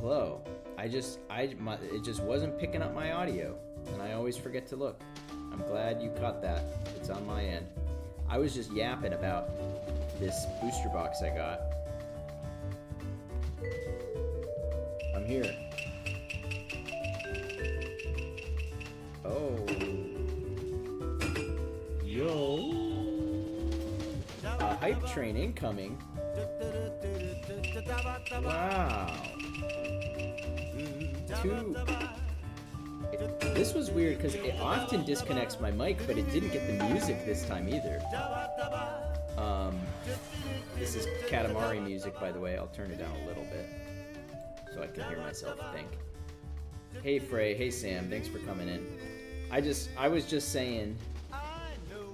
Hello. It just wasn't picking up my audio, and I always forget to look. I'm glad you caught that. It's on my end. I was just yapping about this booster box I got. I'm here. Oh. Yo. A hype train incoming. Wow. This was weird because it often disconnects my mic, but it didn't get the music this time either. This is Katamari music, by the way. I'll turn it down a little bit so I can hear myself think. Hey Frey, hey Sam, thanks for coming in. I was just saying,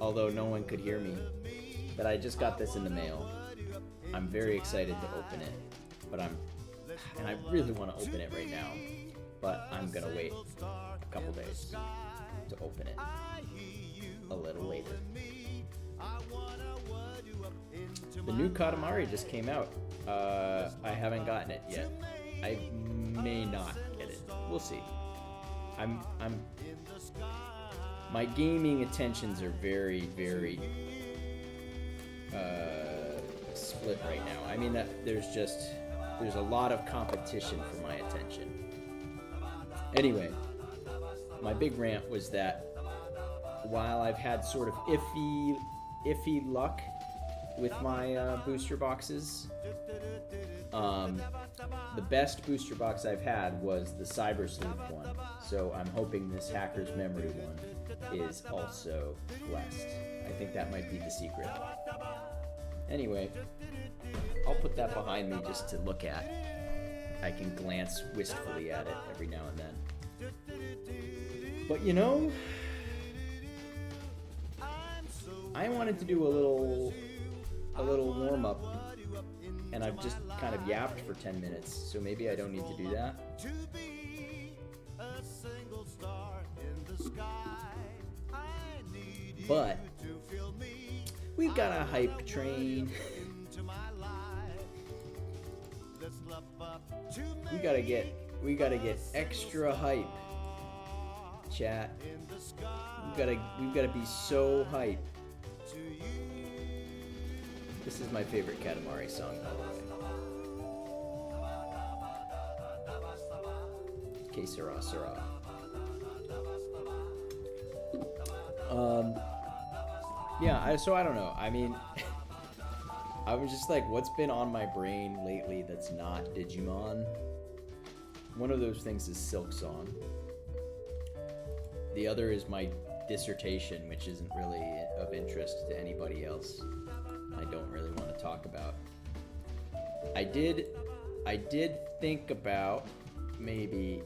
although no one could hear me, that I just got this in the mail. I'm very excited to open it, and I really want to open it right now, but I'm gonna wait a couple days to open it a little later. The new Katamari just came out. I haven't gotten it yet. I may not get it. We'll see. My gaming attentions are very, very split right now. I mean, there's a lot of competition for my attention. Anyway, my big rant was that while I've had sort of iffy luck with my booster boxes, the best booster box I've had was the Cyber Sleuth one. So I'm hoping this Hacker's Memory one is also blessed. I think that might be the secret. Anyway, I'll put that behind me just to look at. I can glance wistfully at it every now and then. But you know, I wanted to do a little warm-up, and I've just kind of yapped for 10 minutes, so maybe I don't need to do that. But we've got a hype train. We gotta get extra hype, chat. We've gotta be so hype. This is my favorite Katamari song, by the way. Que sera, sera. Yeah, so I don't know. I mean, I was just like, what's been on my brain lately that's not Digimon? One of those things is Silk Song. The other is my dissertation, which isn't really of interest to anybody else. I don't really want to talk about. I did think about maybe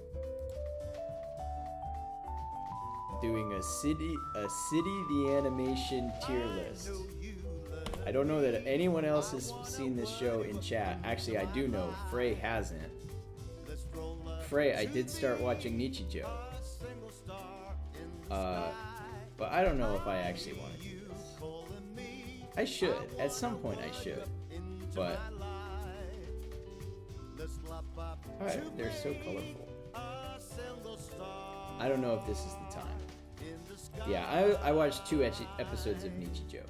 doing a city the animation tier list. I don't know that anyone else has seen this show in chat. Actually, I do know Frey hasn't. Frey, I did start watching Nichijou. But I don't know if I actually want to do this. I should. At some point I should. But alright, they're so colorful. I don't know if this is the time. Yeah, I watched 2 episodes of Nichijou.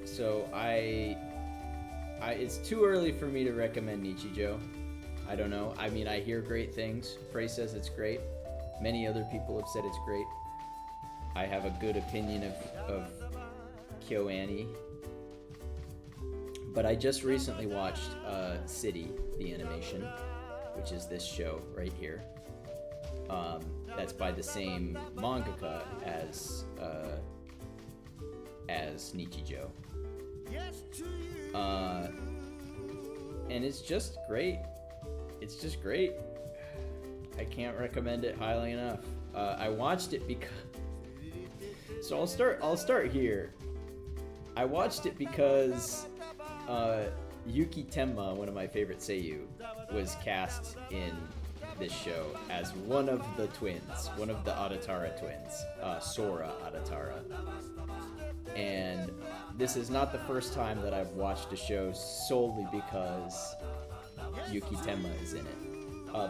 So it's too early for me to recommend Nichijou. I don't know. I mean, I hear great things. Frey says it's great. Many other people have said it's great. I have a good opinion of KyoAni. But I just recently watched City, the animation, which is this show right here. That's by the same mangaka as Nichijou. And it's just great. It's just great. I can't recommend it highly enough. I watched it because... So I'll start here. I watched it because Yuki Tenma, one of my favorite seiyuu, was cast in this show as one of the twins, one of the Adatara twins, Sora Adatara. And this is not the first time that I've watched a show solely because Yuki Tenma is in it.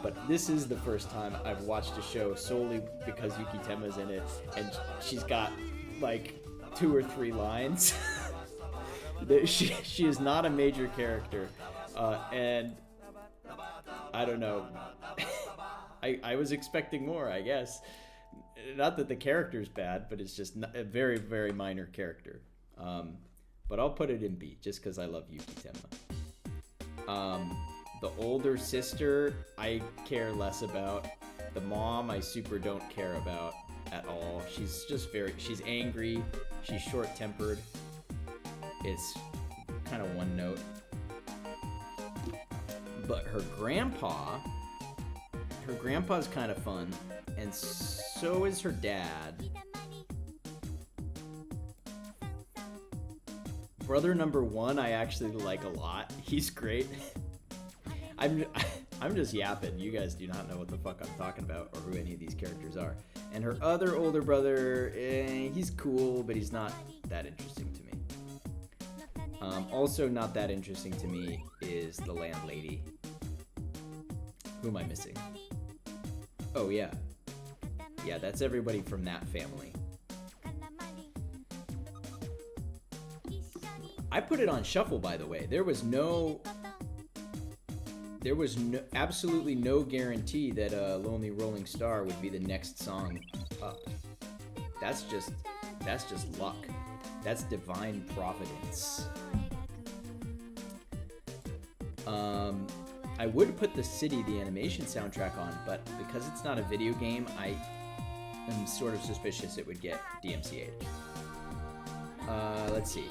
But this is the first time I've watched a show solely because Yuki Tenma is in it, and she's got like 2 or 3 lines. she is not a major character, and I don't know. I was expecting more, I guess. Not that the character's bad, but it's just a very, very minor character. But I'll put it in B, just because I love Yuki Tenma. The older sister, I care less about. The mom, I super don't care about at all. She's just she's angry, she's short-tempered. It's kind of one note. But her grandpa's kind of fun, and so is her dad. Brother number 1 I actually like a lot. He's great. I'm just yapping. You guys do not know what the fuck I'm talking about or who any of these characters are. And her other older brother, he's cool, but he's not that interesting to me. Also not that interesting to me is the landlady. Who am I missing? Oh, yeah. Yeah, that's everybody from that family. I put it on shuffle, by the way. There was absolutely no guarantee that Lonely Rolling Star would be the next song up. That's just luck. That's divine providence. I would put The City, the animation soundtrack on, but because it's not a video game, I am sort of suspicious it would get DMCA'd. Let's see.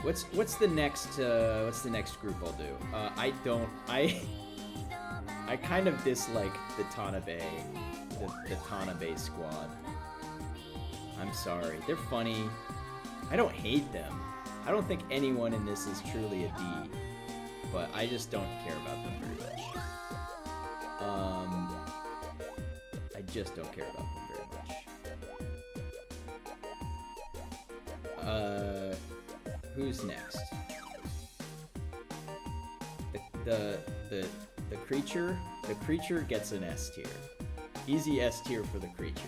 What's the next group I'll do? I kind of dislike the Tanabe squad. I'm sorry. They're funny. I don't hate them. I don't think anyone in this is truly a D, but I just don't care about them very much. I just don't care about them very much. Who's next? The creature? The creature gets an S tier. Easy S tier for the creature.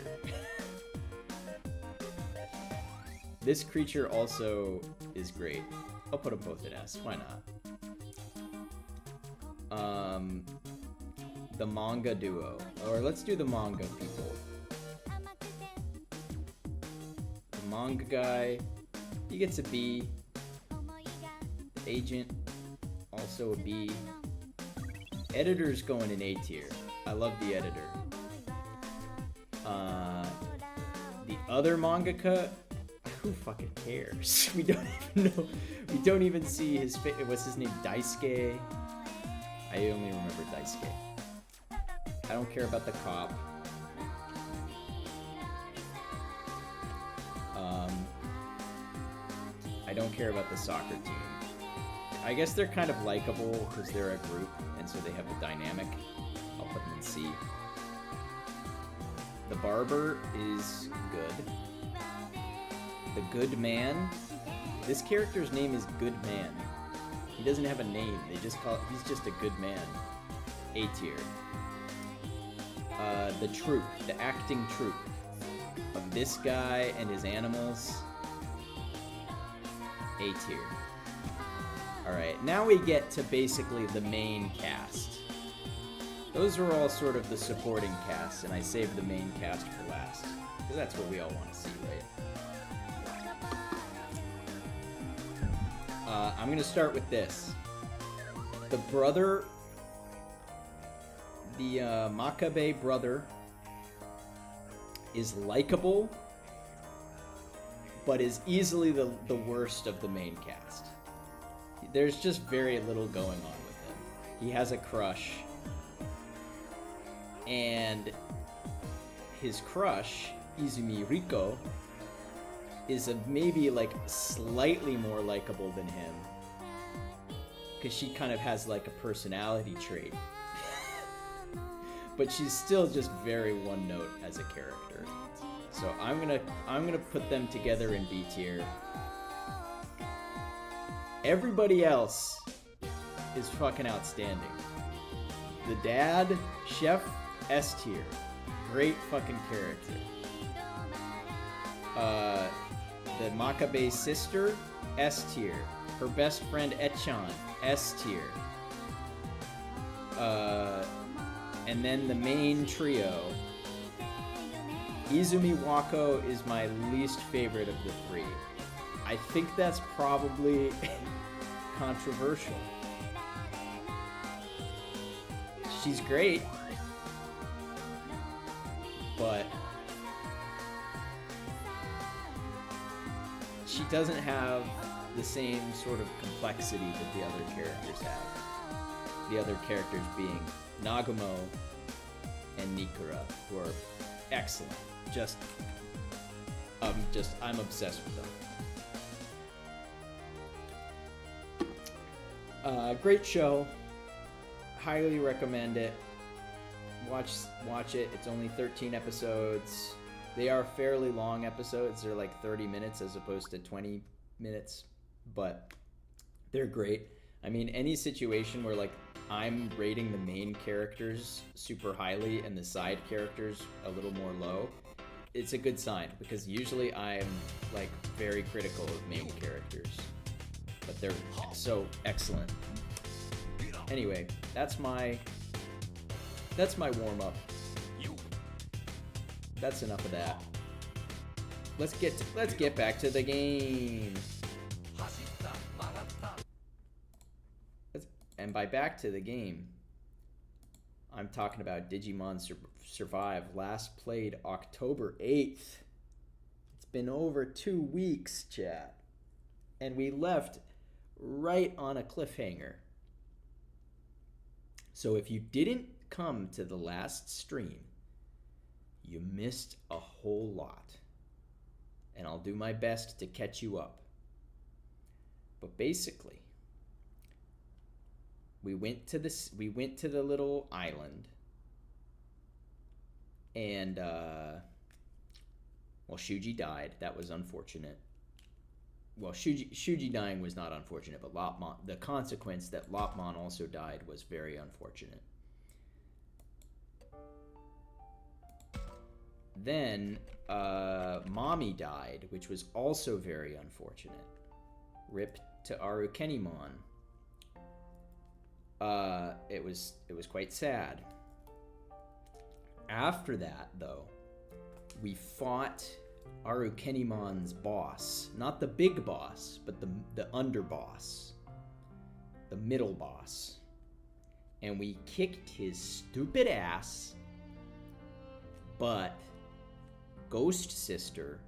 This creature also is great. I'll put them both in S. Why not? The manga duo. Or let's do the manga people. The manga guy, he gets a B. The agent, also a B. Editor's going in A tier. I love the editor. The other mangaka, who fucking cares? We don't even know. We don't even see his face. What's his name? Daisuke? I only remember Daisuke. I don't care about the cop. I don't care about the soccer team. I guess they're kind of likable because they're a group, and so they have a dynamic. I'll put them in C. The barber is good. The good man. This character's name is Good Man. He doesn't have a name. They just call it, he's just a good man. A tier. The troupe, the acting troupe of this guy and his animals. A tier. Alright, now we get to basically the main cast. Those are all sort of the supporting cast, and I saved the main cast for last. Because that's what we all want to see, right? I'm going to start with this. The brother, the Makabe brother, is likable, but is easily the worst of the main cast. There's just very little going on with him. He has a crush, and his crush, Izumi Riko, is maybe like slightly more likable than him, because she kind of has like a personality trait. But she's still just very one note as a character. So I'm gonna put them together in B tier. Everybody else is fucking outstanding. The dad, Chef, S tier. Great fucking character. The Makabe sister, S tier. Her best friend Echan, S tier. And then the main trio. Izumi Wako is my least favorite of the three. I think that's probably controversial. She's great, but she doesn't have the same sort of complexity that the other characters have. The other characters being Nagumo and Nikura, who are excellent. I'm obsessed with them. Great show. Highly recommend it. Watch it. It's only 13 episodes. They are fairly long episodes. They're like 30 minutes as opposed to 20 minutes, but they're great. I mean, any situation where like I'm rating the main characters super highly and the side characters a little more low, it's a good sign, because usually I'm like very critical of main characters, but they're so excellent. Anyway, that's my warm-up. That's enough of that. Let's get back to the game. And by back to the game, I'm talking about Digimon Survive, last played October 8th. It's been over 2 weeks, chat. And we left right on a cliffhanger. So if you didn't come to the last stream, you missed a whole lot. And I'll do my best to catch you up. But basically, we went to the little island, and well, Shuji died. That was unfortunate. Well, Shuji dying was not unfortunate, but Lopmon, the consequence that Lopmon also died was very unfortunate. Then Mommy died, which was also very unfortunate. Rip to Arukenimon. It was quite sad. After that, though, we fought Arukenimon's boss. Not the big boss, but the underboss. The middle boss. And we kicked his stupid ass, but Ghost Sister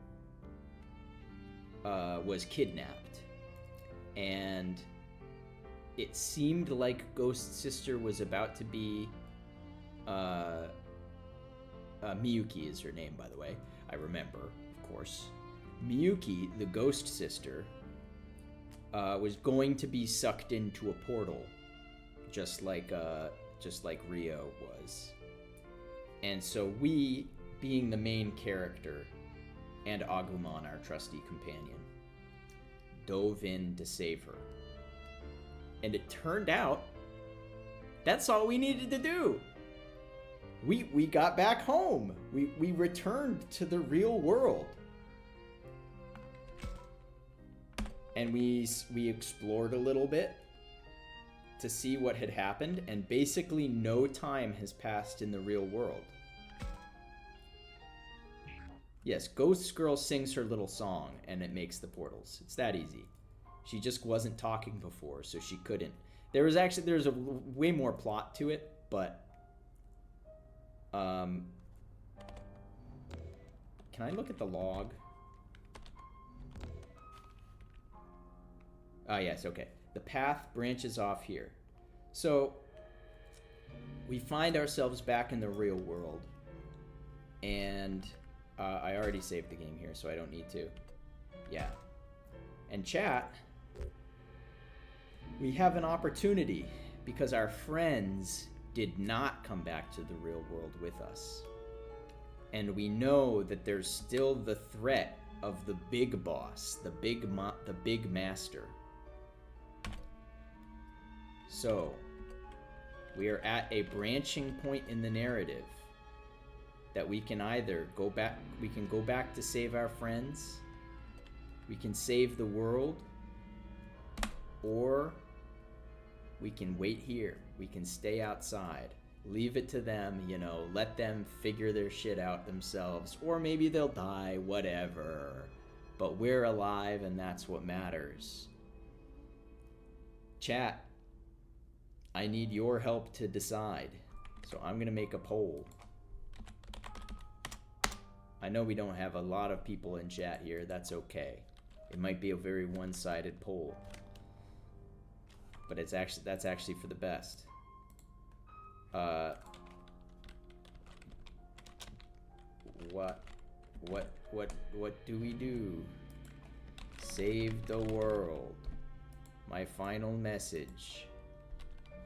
was kidnapped. And it seemed like Ghost Sister was about to be Miyuki is her name, by the way. I remember, of course. Miyuki, the Ghost Sister, was going to be sucked into a portal, just like Rio was. And so we, being the main character, and Agumon, our trusty companion, dove in to save her. And it turned out that's all we needed to do. We got back home. We returned to the real world. And we explored a little bit to see what had happened, and basically no time has passed in the real world. Yes, Ghost Girl sings her little song and it makes the portals. It's that easy. She just wasn't talking before, so she couldn't. There's a way more plot to it, but can I look at the log? Ah, yes, okay. The path branches off here. So we find ourselves back in the real world, and I already saved the game here, so I don't need to. Yeah. And chat, we have an opportunity because our friends did not come back to the real world with us. And we know that there's still the threat of the big boss, the big master. So, we are at a branching point in the narrative that we can either go back to save our friends, we can save the world, or we can wait here. We can stay outside. Leave it to them, you know, let them figure their shit out themselves, or maybe they'll die, whatever. But we're alive, and that's what matters. Chat, I need your help to decide. So I'm gonna make a poll. I know we don't have a lot of people in chat here, that's okay. It might be a very one-sided poll. But that's actually for the best. What do we do? Save the world. My final message.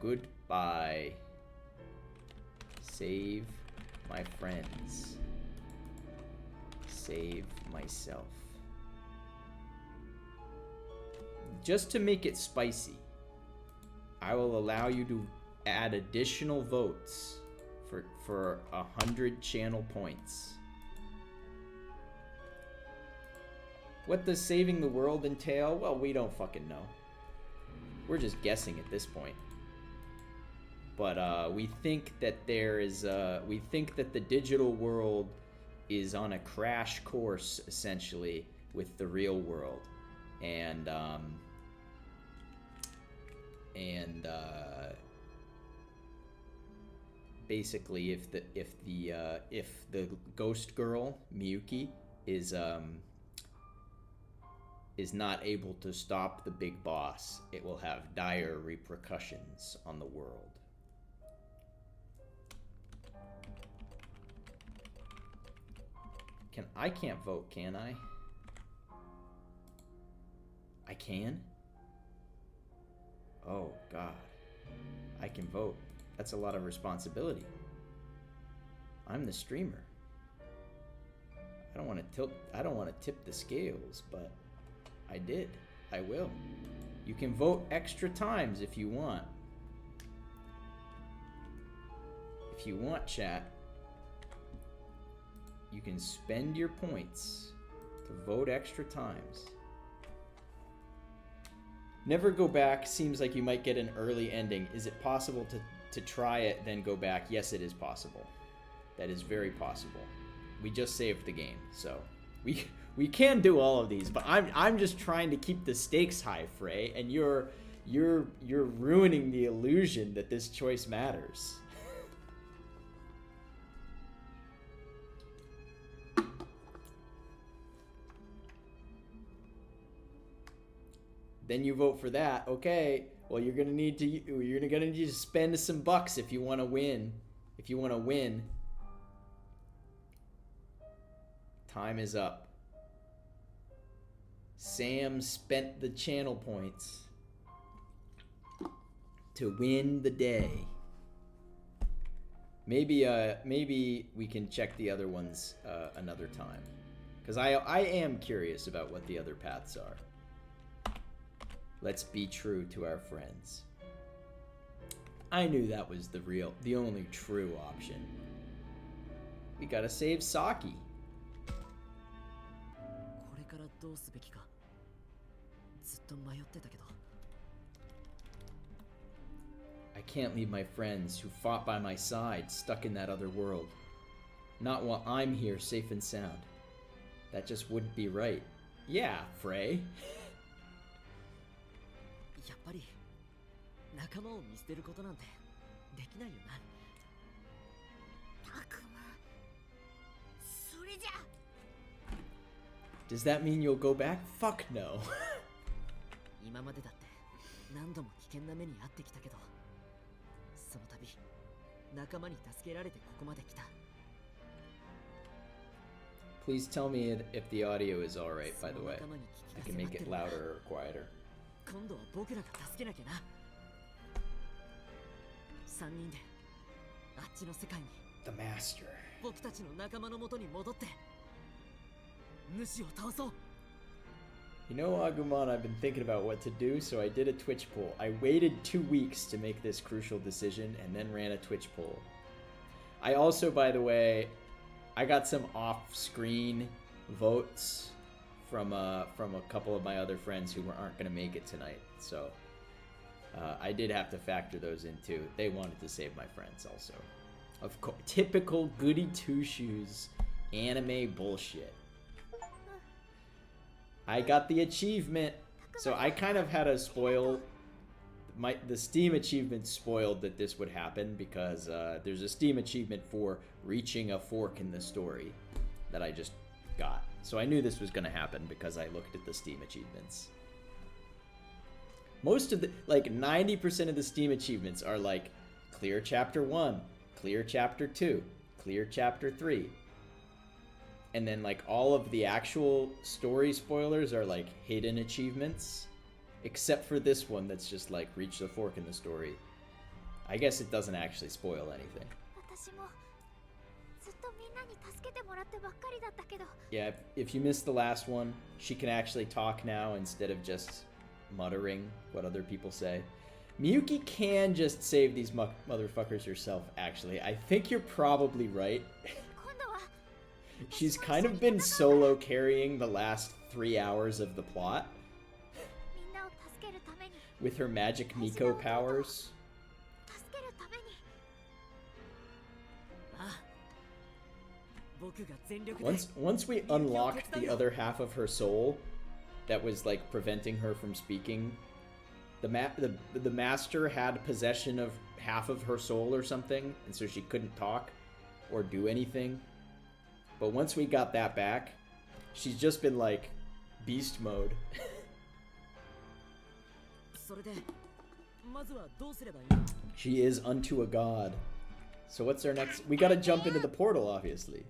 Goodbye. Save my friends. Save myself. Just to make it spicy, I will allow you to add additional votes for 100 channel points. What does saving the world entail? Well, we don't fucking know. We're just guessing at this point. But we think that we think that the digital world is on a crash course, essentially, with the real world. And basically, if the ghost girl Miyuki is not able to stop the big boss, it will have dire repercussions on the world. I can't vote, can I? I can? Oh God, I can vote. That's a lot of responsibility. I'm the streamer. I don't want to tip the scales, but I did. I will. You can vote extra times if you want. If you want, chat, you can spend your points to vote extra times. Never go back. Seems like you might get an early ending. Is it possible to try it, then go back? Yes, it is possible. That is very possible. We just saved the game, so we can do all of these. But I'm just trying to keep the stakes high, Frey, and you're ruining the illusion that this choice matters. Then you vote for that. Okay. Well, you're gonna need to spend some bucks if you want to win. If you want to win. Time is up. Sam spent the channel points to win the day. Maybe we can check the other ones another time, because I am curious about what the other paths are. Let's be true to our friends. I knew that was the only true option. We gotta save Saki. I can't leave my friends who fought by my side stuck in that other world. Not while I'm here safe and sound. That just wouldn't be right. Yeah, Frey. やっぱり仲間を見捨てることなんてできないよな。たくま、それじゃ。Does that mean you'll go back? Fuck no. 今までだって何度も危険な目に遭ってきたけど、その度仲間に助けられてここまで来た。Please tell me if the audio is alright, by the way. I can make it louder or quieter. 今度は僕らが助けなきゃな。3人であっちの世界に The Master 僕たちの仲間の元に戻って主を倒そう。You know, Agumon, I've been thinking about what to do, so I did a Twitch poll. I waited 2 weeks to make this crucial decision and then ran a Twitch poll. I also, by the way, I got some off-screen votes from a couple of my other friends who aren't going to make it tonight. So I did have to factor those in too. They wanted to save my friends also. Of course, typical goody two-shoes anime bullshit. I got the achievement. So I kind of had to spoil the Steam achievement spoiled that this would happen because there's a Steam achievement for reaching a fork in the story that I just got. So I knew this was going to happen because I looked at the Steam achievements. Most of the, like 90% of the Steam achievements are like clear chapter 1, clear chapter 2, clear chapter 3. And then like all of the actual story spoilers are like hidden achievements. Except for this one that's just like reach the fork in the story. I guess it doesn't actually spoil anything. Yeah, if you missed the last one, she can actually talk now instead of just muttering what other people say. Miyuki can just save these motherfuckers herself, actually. I think you're probably right. She's kind of been solo carrying the last 3 hours of the plot. With her magic Miko powers. Once we unlocked the other half of her soul that was like preventing her from speaking, the master had possession of half of her soul or something, and so she couldn't talk or do anything. But once we got that back, she's just been like beast mode. She is unto a god. So what's our next? We gotta jump into the portal, obviously.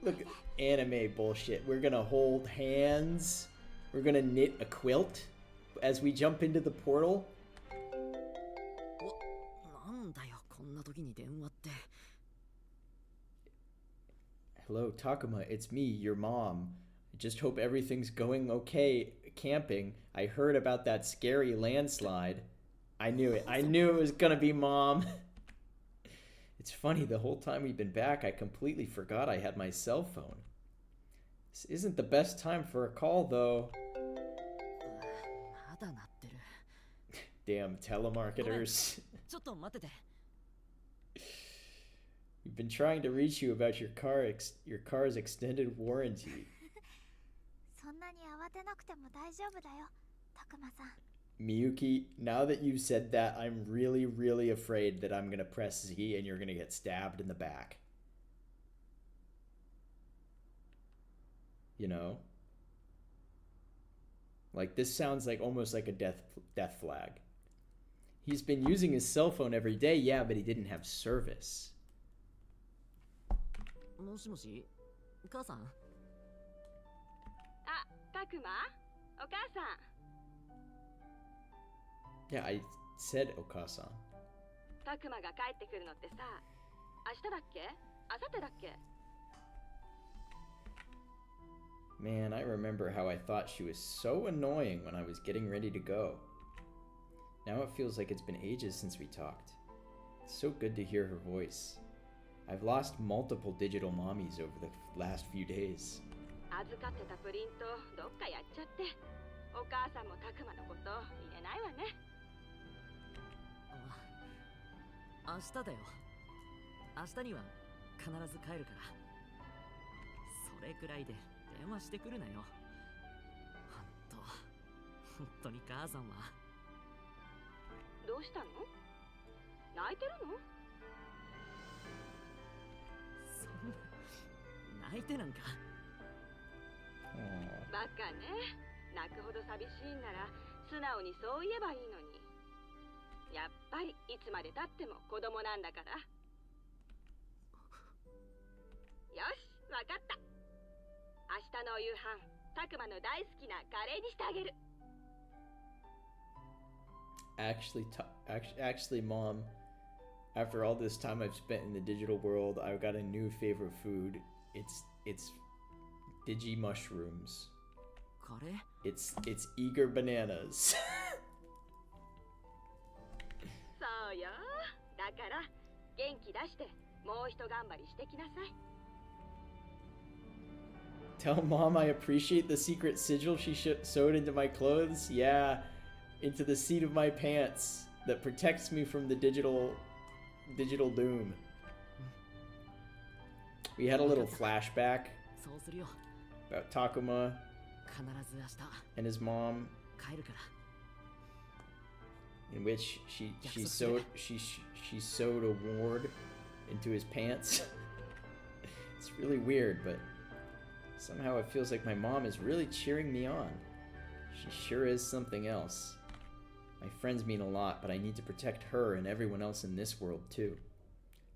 Look, anime bullshit. We're gonna hold hands. We're gonna knit a quilt as we jump into the portal. Hello, Takuma, it's me, your mom. I just hope everything's going okay camping. I heard about that scary landslide. I knew it. I knew it was gonna be Mom. It's funny, the whole time we've been back, I completely forgot I had my cell phone. This isn't the best time for a call, though. Damn telemarketers. We've been trying to reach you about your car's extended warranty. Miyuki, now that you've said that, I'm really, really afraid that I'm gonna press Z and you're gonna get stabbed in the back. You know? Like, this sounds like almost like a death flag. He's been using his cell phone every day, yeah, but he didn't have service. Yeah, I said Okasan. Man, I remember how I thought she was so annoying when I was getting ready to go. Now it feels like it's been ages since we talked. It's so good to hear her voice. I've lost multiple digital mommies over the last few days. Actually, Mom, after all this time I've spent in the digital world, I've got a new favorite food. It's Digi mushrooms. カレー It's eager bananas. そうよ。だから元気出してもう一頑張りしてきなさい。 Tell Mom I appreciate the secret sigil she sewed into my clothes. Yeah, into the seat of my pants that protects me from the digital doom. We had a little flashback そうするよ about Takuma 必ず明日 and his mom, 帰るから in which she sewed a ward into his pants. It's really weird, but somehow it feels like my mom is really cheering me on. She sure is something else. My friends mean a lot, but I need to protect her and everyone else in this world too.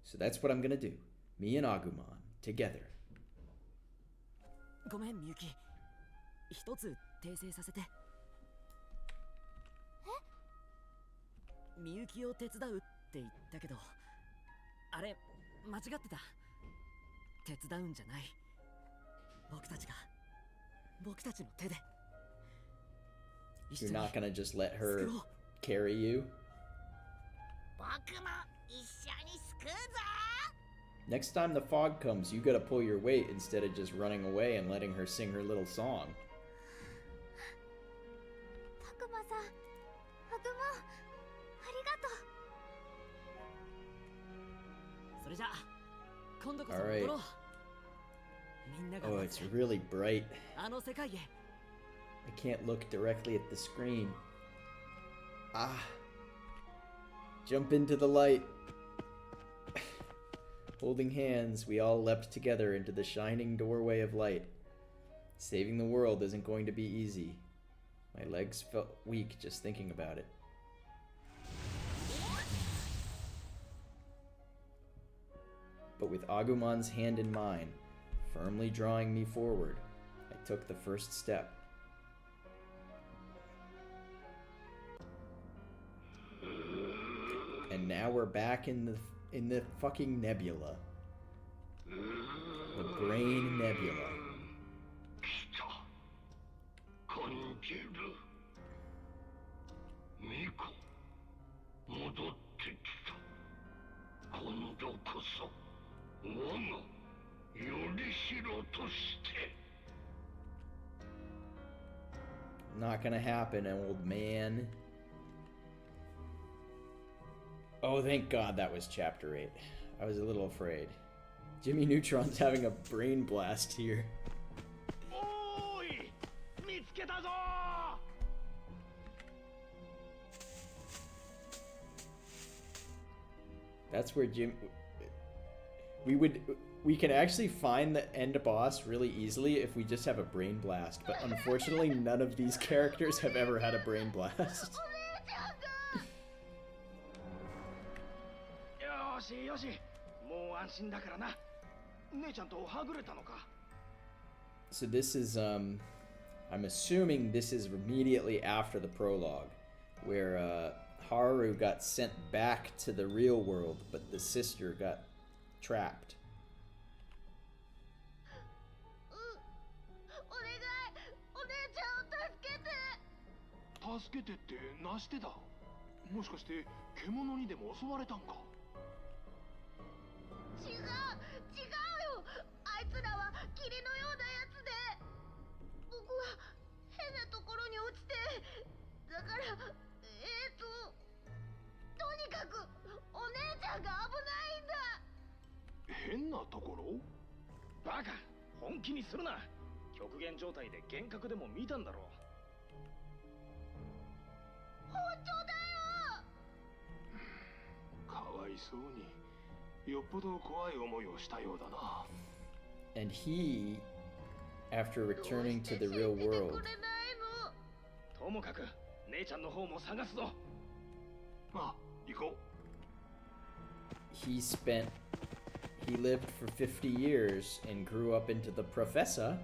So that's what I'm gonna do. Me and Agumon, together. ごめんみゆき一つ訂正させてみゆきを手伝うって言ったけどあれ間違ってた手伝うんじゃない僕たちの手で You're not gonna just let her carry you? 僕も一緒に救うぞ。 Next time the fog comes, you gotta pull your weight instead of just running away and letting her sing her little song. たくまさん、あぐも、ありがとう。それじゃ今度こそ Alright. 戻ろうみんなが Oh, 待 it's つ really bright. あの世界へ I can't look directly at the screen. Ah. Jump into the light. Holding hands, we all leapt together into the shining doorway of light. Saving the world isn't going to be easy. My legs felt weak just thinking about it. But with Agumon's hand in mine, firmly drawing me forward, I took the first step. And now we're back in the fucking nebula. The Brain Nebula. 来た感じるミコ戻ってきた今度こそ我がよりしろとして Not gonna happen, old man. Oh, thank God that was chapter 8. I was a little afraid. Jimmy Neutron's having a brain blast here. おーい見つけたぞ That's where we can actually find the end boss really easily if we just have a brain blast, but unfortunately none of these characters have ever had a brain blast. よしよしもう安心だからな姉ちゃんとはぐれたのか So this is I'm assuming this is immediately after the prologue, where Haru got sent back to the real world, but the sister got trapped. お願い、お姉ちゃんを助けて。助けてってなしてだもしかして獣にでも襲われたんか違うよ。あいつらは霧のようなやつで、僕は変なところに落ちて、だからとにかくお姉ちゃんが危ないんだ。変なところバカ本気にするな極限状態で幻覚でも見たんだろう本当だよ。かわいそうによっぽど怖い思いをしたようだな And he, after returning to the real どうして信じて world, くれないの。ともかく姉ちゃんの方も探すぞまあ行こう he lived for 50 years and grew up into the professor.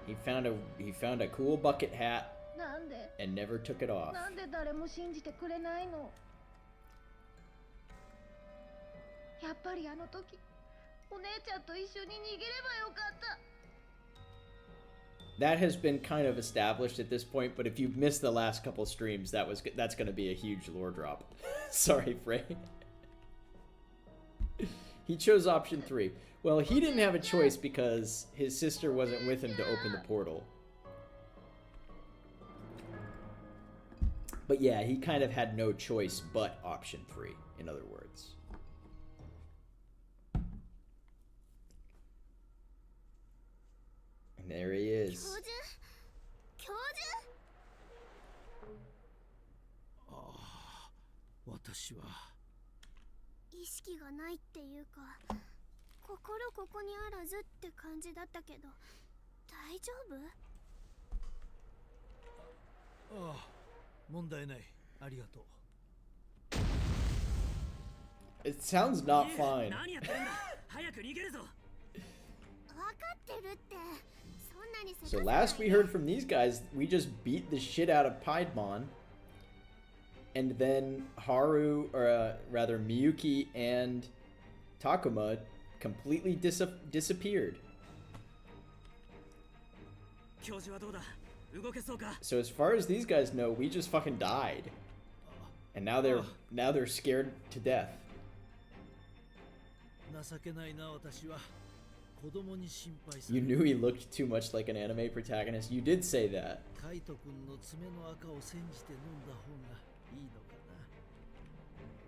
He found a cool bucket hat なんで and never took it off. なんで誰も信じてくれないの。やっぱりあの時お姉ちゃんと一緒に逃げればよかった。 That has been kind of established at this point, but if you've missed the last couple streams, that's going to be a huge lore drop. Sorry, Frey. He chose option 3. Well, he didn't have a choice because his sister wasn't with him to open the portal. But yeah, he kind of had no choice but option 3, in other words. And there he is. 私は意識がないっていうか、心ここにあらずって感じだったけど、大丈夫？ああ、問題ない。ありがとう。 It sounds not fine. 何やってんだ。早く逃げるぞ。分かってるって。そんなに So last we heard from these guys, we just beat the shit out of Piedmon. And then Haru, or rather Miyuki and Takuma completely disappeared. 教授はどうだ。動けそうか。 So as far as these guys know, we just fucking died. And now they're scared to death. 情けないな、私は。子供に心配さ You れ knew he looked too much like an anime protagonist. You did say that. カイト君の爪の赤を煎じて飲んだ方がいいのか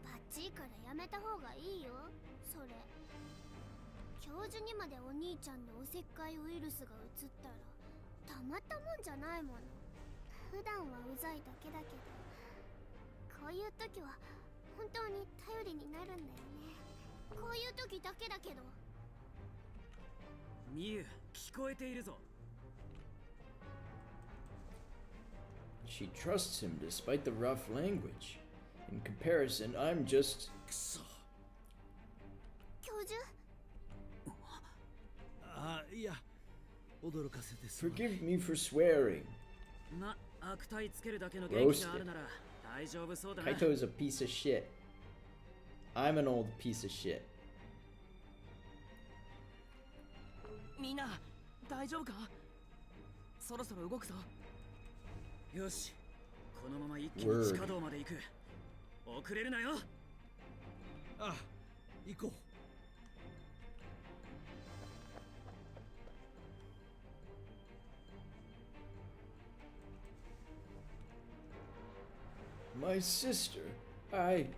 な。バッチリからやめた方がいいよ、それ。教授にまでお兄ちゃんのおせっかいウイルスが移ったらたまったもんじゃないもの。普段はうざいだけだけど、こういう時は本当に頼りになるんだよね。こういう時だけだけど。ミユ、聞こえているぞ。 She trusts him despite the rough language. In comparison, I'm just... くそ。教授？ああ、いや、驚かせてすまない。 Forgive me for swearing. ま、悪態つけるだけの元気があるなら大丈夫そうだな。 Kaito is a piece of shit. I'm an old piece of shit. みんな大丈夫か。そろそろ動くぞ。よし、このまま一気に地下道まで行く。遅れるなよ。ああ、行こう。 My sister, I...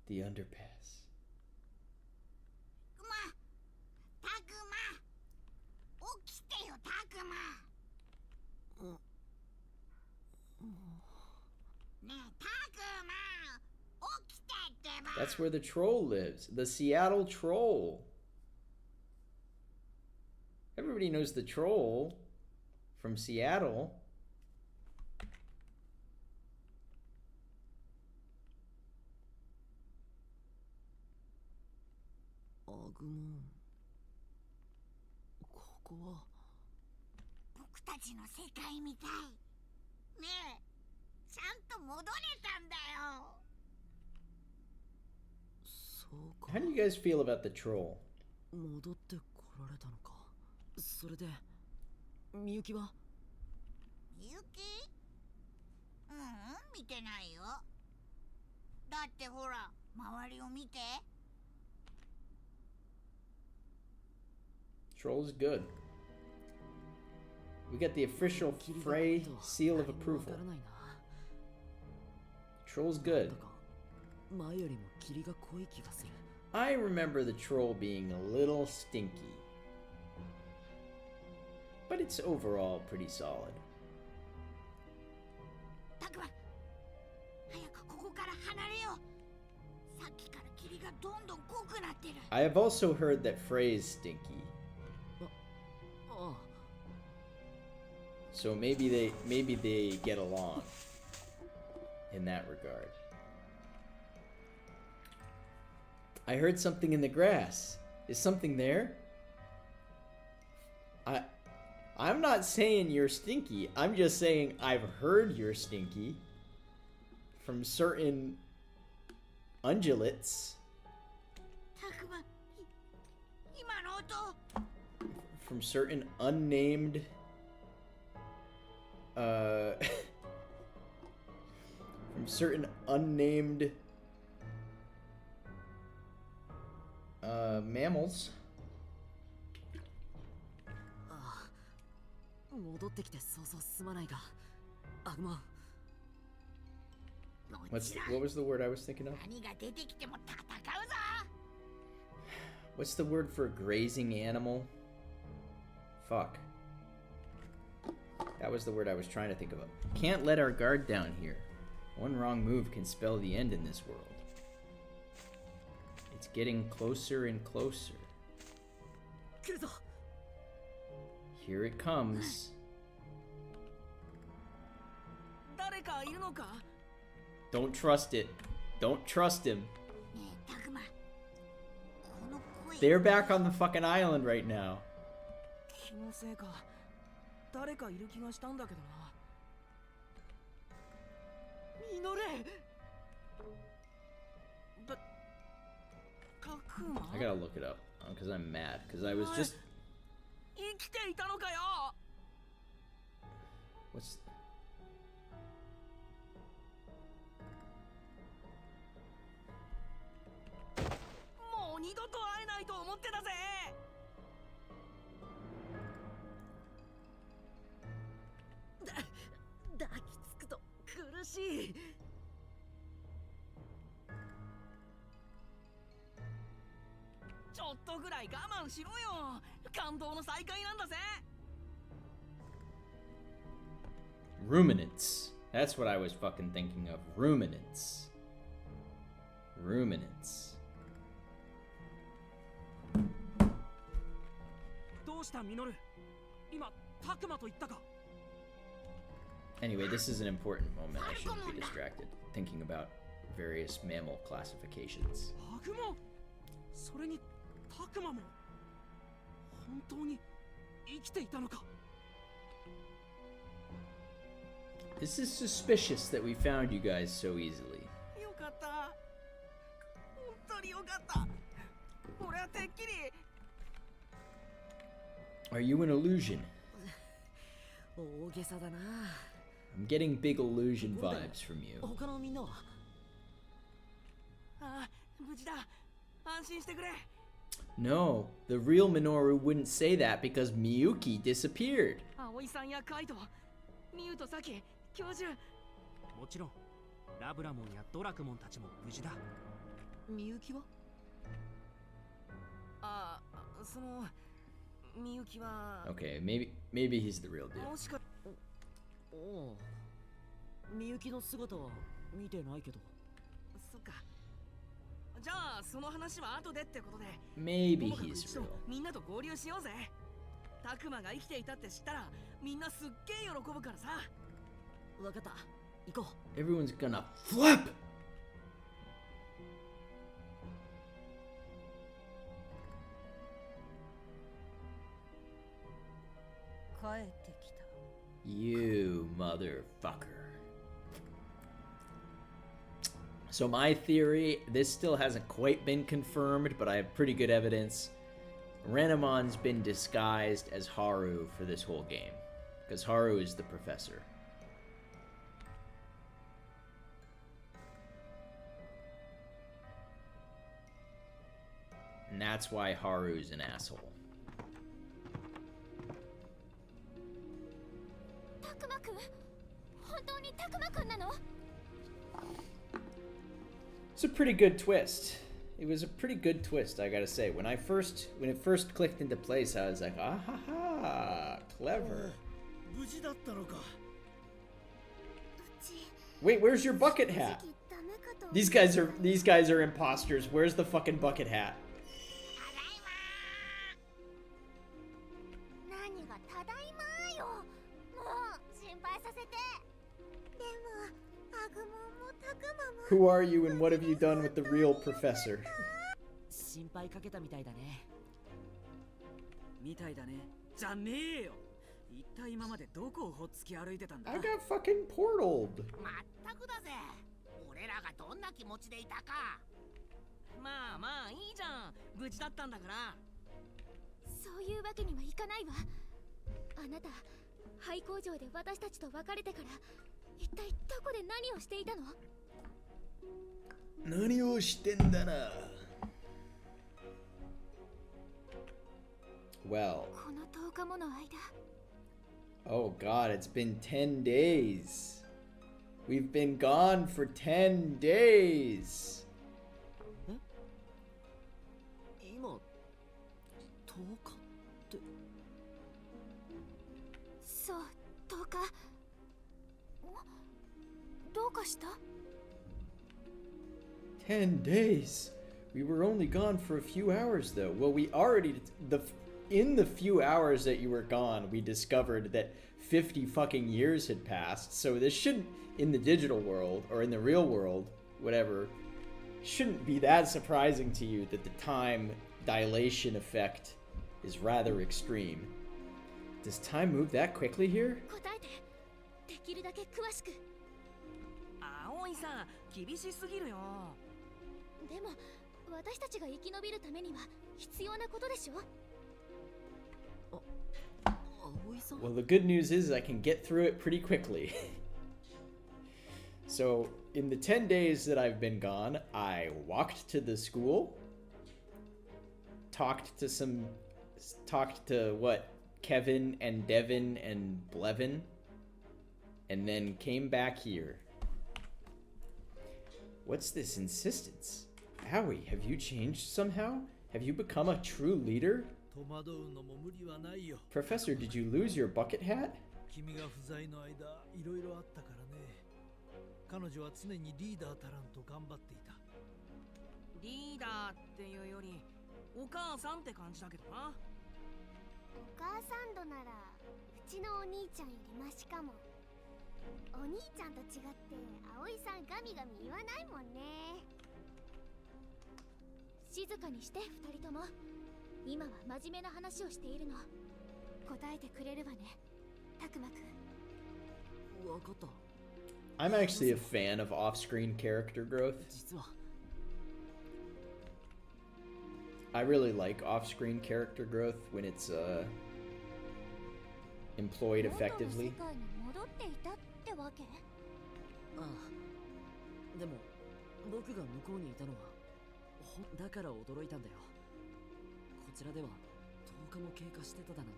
The underpass. タクマ、起きてよタクマ。ねえタクマ、起きてってば。 That's where the troll lives. The Seattle troll. Everybody knows the troll from Seattle. Agumon. ここは僕たちの世界みたい。ねえ、ちゃんと戻れたんだよ。そうか。 How do you guys feel about the troll? 戻ってこられたのか。それでみゆきは？みゆき？見てないよ。だってほら、周りを見て。 Troll's good. We got the official Frey seal of approval. Troll's good. 前よりも霧が濃い気がする。 I remember the troll being a little stinky. But it's overall pretty solid. タクマ、早くここから離れよう。さっきから霧がどんどん濃くなってる。 I have also heard that Frey's stinky. So maybe they get along in that regard. I heard something in the grass. Is something there? I'm not saying you're stinky. I'm just saying I've heard you're stinky from certain ungulates. たくま、今の音。 From certain unnamed from certain unnamed mammals. 戻ってきて早々すまないが、アグモン。What was the word I was thinking of? 何が出てきても戦うぞ。 What's the word for a grazing animal? Fuck. That was the word I was trying to think of. Can't let our guard down here. One wrong move can spell the end in this world. It's getting closer and closer. 来るぞ。 Here it comes. 誰かいるのか？ Don't trust it. Don't trust him. ねえ、たくま。この声。 They're back on the fucking island right now. 気のせいか。誰かいる気がしたんだけどな。ミノレ。たくま。 I gotta look it up because I'm mad because I was just. 生きていたのかよ。 What's. もう二度と会えないと思ってたぜ。抱きつくと苦しい。ちょっとぐらい我慢しろよ。感動の再会なんだぜ。 Ruminants. That's what I was fucking thinking of. Ruminants. Ruminants. どうしたミノル？今タクマと言ったか？ Anyway, this is an important moment. I shouldn't be distracted thinking about various mammal classifications. アグモン。それにタクマも本当に生きていたのか？ This is suspicious that we found you guys so easily. よかった。本当によかった。俺はてっきり。 Are you an illusion? 大げさだな。 I'm getting big illusion vibes from you. 他のみんなは？ああ、無事だ。安心してくれ。 No, the real Minoru wouldn't say that because Miyuki disappeared. 葵さんやカイト、ミユとサキ、教授。もちろん、ラブラモンやドラクモンたちも無事だ。みゆきは？ああ、そのみゆきは。 Okay, maybe he's the real dude. もしか。おお。みゆきの姿は見てないけど。そっか。じゃあその話は後でってことで。 Maybe he's real. みんなと合流しようぜ。タクマが生きていたって知ったらみんなすっげえ喜ぶからさ。わかった。行こう。 Everyone's gonna flip! 帰ってきた。 You motherfucker. So my theory, this still hasn't quite been confirmed, but I have pretty good evidence. Renemon's been disguised as Haru for this whole game. Because Haru is the professor. And that's why Haru's an asshole. たくまくん？本当にたくまくんなの？ It's a pretty good twist. It was a pretty good twist, I gotta say. When it first clicked into place, I was like, ah ha ha, clever. 無事だったのか。 Wait, where's your bucket hat? These guys are imposters. Where's the fucking bucket hat? 何がただいまよ。もう心配させて。でもアグモンもタクマも。 Who are you and what have you done with the real professor? 心配かけたみたいだね。みたいだね。じゃねえよ。一体今までどこをほっつき歩いてたんだ。 I got fucking portaled. まったくだぜ。俺らがどんな気持ちでいたか。まあまあいいじゃん、無事だったんだから。そういうわけにはいかないわ。あなた廃工場で私たちと別れてから一体どこで何をしていたの？何をしてんだな。Well. この10日もの間。 Oh god, it's been 10 days. We've been gone for 10 days. 今10日って。そう、10日。どうかした？ 10 days. We were only gone for a few hours though. Well, we already in the few hours that you were gone, we discovered that 50 fucking years had passed. So this shouldn't, in the digital world or in the real world, whatever, shouldn't be that surprising to you that the time dilation effect is rather extreme. Does time move that quickly here? 答えて。できるだけ詳しく。葵さん、厳しすぎるよ。でも私たちが生き延びるためには必要なことでしょ。葵さん。 Well, the good news is I can get through it pretty quickly. So, in the 10 days that I've been gone, I walked to the school, talked to what, Kevin and Devin and Blevin, and then came back here. What's this insistence? Howie, have you changed somehow? Have you become a true leader? 戸惑うのも無理はないよ。 Professor, did you lose your bucket hat? 君が不在の間、いろいろあったからね。彼女は常にリーダーたらんと頑張っていた。リーダーっていうよりお母さんって感じだけどな。お母さん度ならうちのお兄ちゃんよりマシかも。お兄ちゃんと違って葵さんガミガミ言わないもんね。静かにして2人とも。今は真面目な話をしているの。答えてくれるわね、たくまくん。わかった。 I'm actually a fan of off-screen character growth. 実は I really like off-screen character growth when it's employed effectively. 元の世界に戻っていたってわけ？ああ、でも僕が向こうにいたのはだから驚いたんだよ。こちらでは10日も経過してただなんて。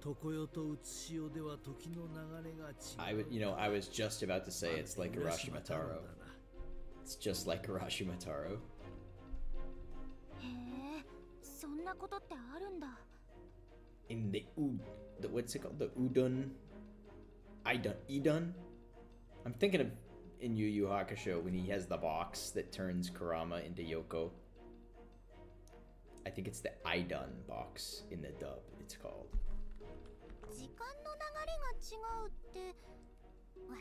常世と写し世では時の流れが違う。I was just about to say it's like Urashimataro. It's just like Urashimataro. へえ、そんなことってあるんだ。In what's it called? The Udon? Idun? I'm thinking of in Yu Yu Hakusho when he has the box that turns Kurama into Yoko. I think it's the Idun box in the dub, it's called. 時間の流れが違うって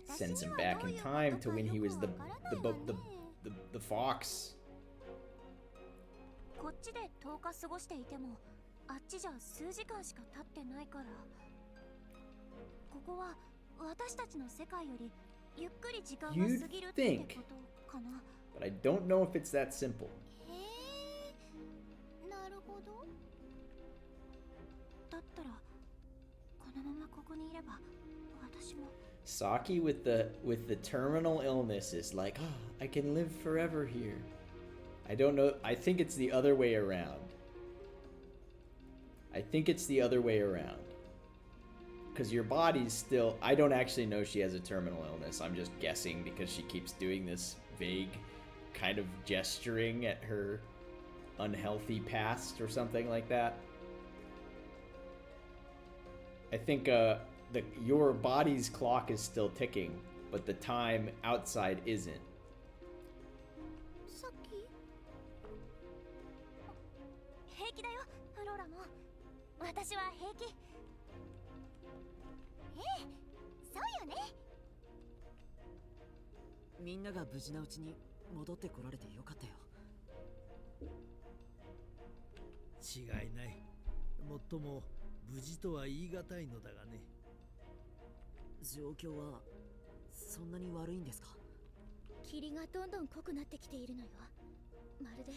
私 Sends に him は back どう in いう time こと to か when he よ was く the わからないわね。 the fox. こっちで10日過ごしていてもあっちじゃ数時間しか経ってないから。ここは私たちの世界よりゆっくり時間が過ぎるってことかな。 But I don't know if it's that simple. へえ、なるほど。だったらこのままここにいれば私も。 Saki with the terminal illness is like, oh, I can live forever here. I don't know. I think it's the other way around. Because your body's still... I don't actually know she has a terminal illness. I'm just guessing because she keeps doing this vague kind of gesturing at her unhealthy past or something like that. I think your body's clock is still ticking, but the time outside isn't. さっき平気だよ、フローラも。私は平気。ええ、そうよね。みんなが無事なうちに戻ってこられてよかったよ。違いない。もっとも無事とは言い難いのだがね。状況はそんなに悪いんですか？霧がどんどん濃くなってきているのよ。まるで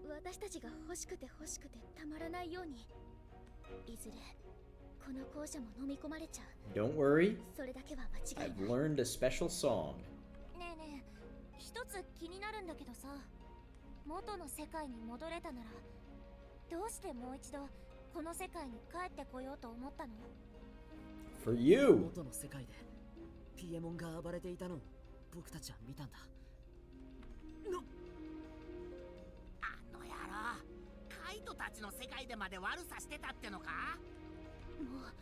私たちが欲しくて欲しくてたまらないように。いずれこの校舎も飲み込まれちゃう。 Don't worry, それだけは間違い I've ない。 learned a special song. ねえねえ、一つ気になるんだけどさ、元の世界に戻れたならどうしてもう一度この世界に帰ってこようと思ったの？ For you! 元の世界でピエモンが暴れていたのを僕たちは見たんだ。あの野郎、カイトたちの世界でまで悪さしてたってのか？もう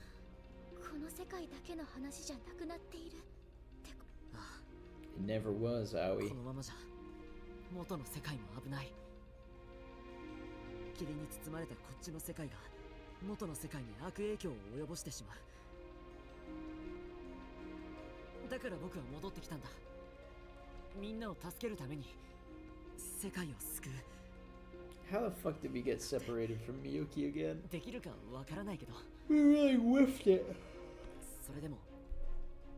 この世界だけの話じゃなくなっているってこ。あ It never was, あ、 Aoi. このままじゃ元の世界も危ない。霧に包まれたこっちの世界が元の世界に悪影響を及ぼしてしまう。だから僕は戻ってきたんだ。みんなを助けるために世界を救う。 How the fuck did we get separated from Miyuki again? できるかわからないけど、 We really whiffed it. それでも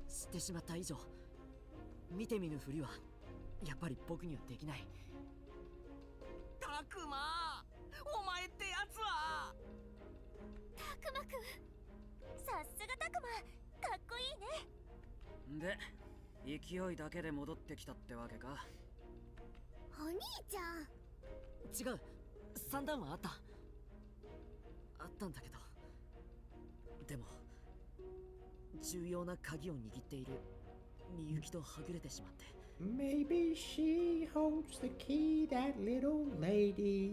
知ってしまった以上、見て見ぬふりはやっぱり僕にはできない。タクマ、お前ってやつは。たくまくん、さすがたくま、かっこいいね。で勢いだけで戻ってきたってわけか。お兄ちゃん。違う、三段はあった。あったんだけど、でも重要な鍵を握っているみゆきとはぐれてしまって。 Maybe she holds the key, that little lady.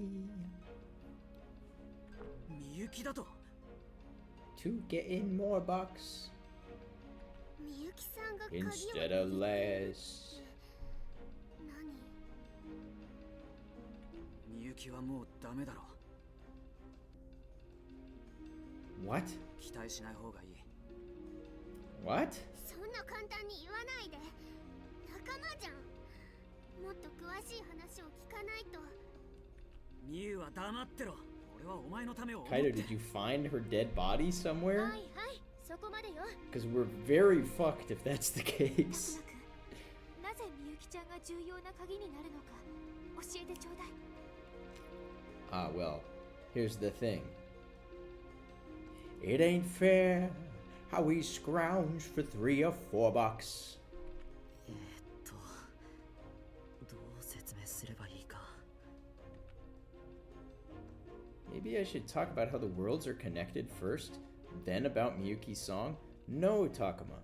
みゆきだと。 To get in more bucks みゆきさんが鍵を instead of less. 何？みゆきはもうダメだろ。 What? 期待しない方がいい。 What? そんな簡単に言わないで。仲間じゃん。もっと詳しい話を聞かないと。みゆは黙ってろ。俺はお前のためを思って。 Kaido, did you find her dead body は somewhere? いはい、そこまでよ。 Because we're very fucked if that's the たく case. まくん、なぜみゆきちゃんが重要な鍵になるのか教えてちょうだい。 Ah, well, here's the thing. It ain't fair how we scrounge for 3 or 4 bucks. どう説明すればいいか。 Maybe I should talk about how the worlds are connected first, then about Miyuki's song? No, Takuma.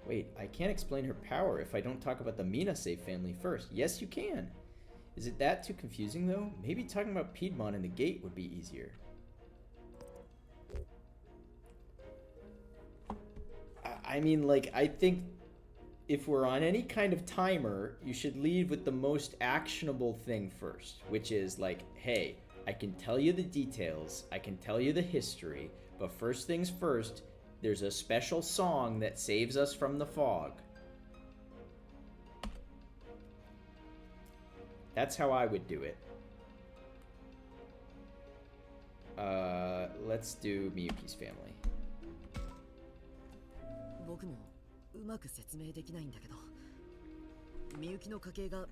Wait, I can't explain her power if I don't talk about the Minase family first. Yes, you can. Is it that too confusing, though? Maybe talking about Piedmon and the gate would be easier. I mean, like, I think if we're on any kind of timer, you should lead with the most actionable thing first, which is like, hey, I can tell you the details, I can tell you the history, but first things first, there's a special song that saves us from the fog. That's how I would do it. Let's do Miyuki's family. 僕もうまく説明できないんだけど、みゆきの家系が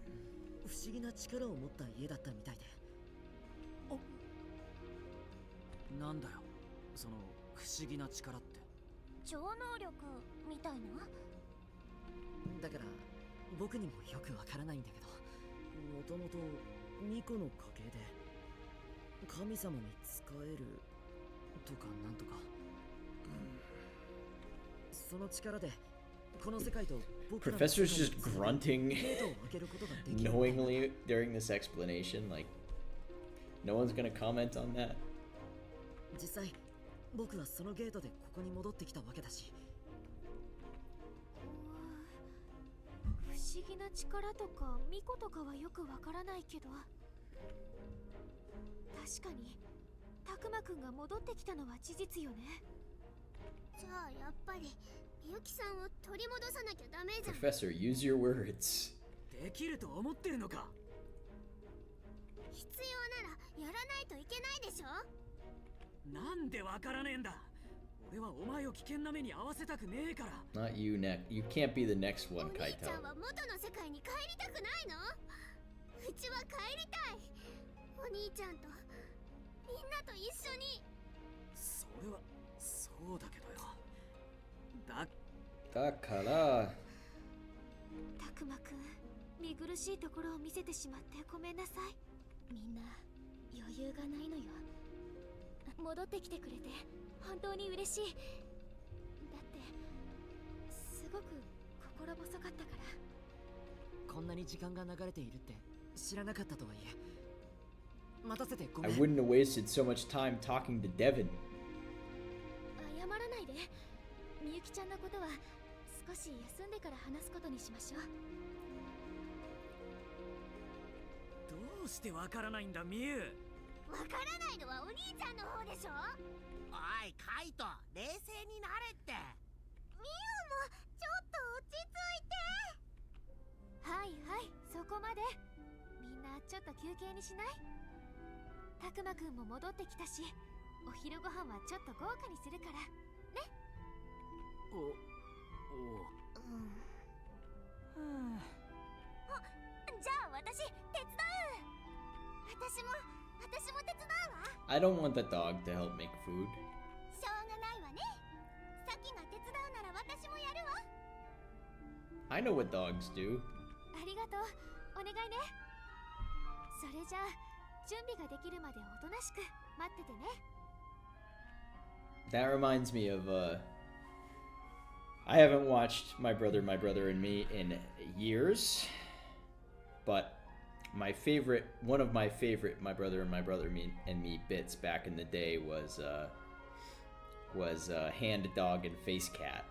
不思議な力を持った家だったみたいで。なんだよ、その不思議な力って。超能力みたいな？だから僕にもよくわからないんだけど、もともと巫女の家系で神様に仕えるとかなんとか、その力でこの世界と僕らの世界 Professor's just grunting ゲートを開けることができる。 knowingly during this explanation. Like, no one's gonna comment on that. 実際僕はそのゲートでここに戻ってきたわけだし。不思議な力とか巫女とかはよくわからないけど、確かにたくまくんが戻ってきたのは事実よね。じゃあやっぱりみゆきさんを取り戻さなきゃダメじゃん。 Professor, use your words. できると思ってるのか。必要ならやらないといけないでしょ。なんでわからねえんだ。俺はお前を危険な目に遭わせたくねえから。 Not you next. You can't be the next お one, 兄 Kaito. ちゃんは元の世界に帰りたくないの？うちは帰りたい。お兄ちゃんとみんなと一緒に。それはそうだけどよ。だだからたくまくん、見苦しいところを見せてしまってごめんなさい。みんな余裕がないのよ。戻ってきてくれて本当に嬉しい。だってすごく心細かったから。こんなに時間が流れているって知らなかったとはいえ、待たせてごめ I ん。 wouldn't have wasted so much time talking to Devin. 謝らないで。みゆきちゃんのことは少し休んでから話すことにしましょう。どうしてわからないんだミュウ。わからないのはお兄ちゃんの方でしょ。おいカイト、冷静になれって。ミオもちょっと落ち着いて。はいはい、そこまで。みんなちょっと休憩にしない？たくまくんも戻ってきたし、お昼ご飯はちょっと豪華にするからね。おじゃあ私手伝う。私も手伝うわ。 I don't want the dog to help make food. しょうがないわね。さきが手伝うなら私もやるわ。 I know what dogs do. ありがとう。お願いね。それじゃあ準備ができるまでおとなしく待っててね。 That reminds me of I haven't watched My Brother and Me in years, but one of my favorite My Brother and Me bits back in the day was Hand Dog and Face Cat,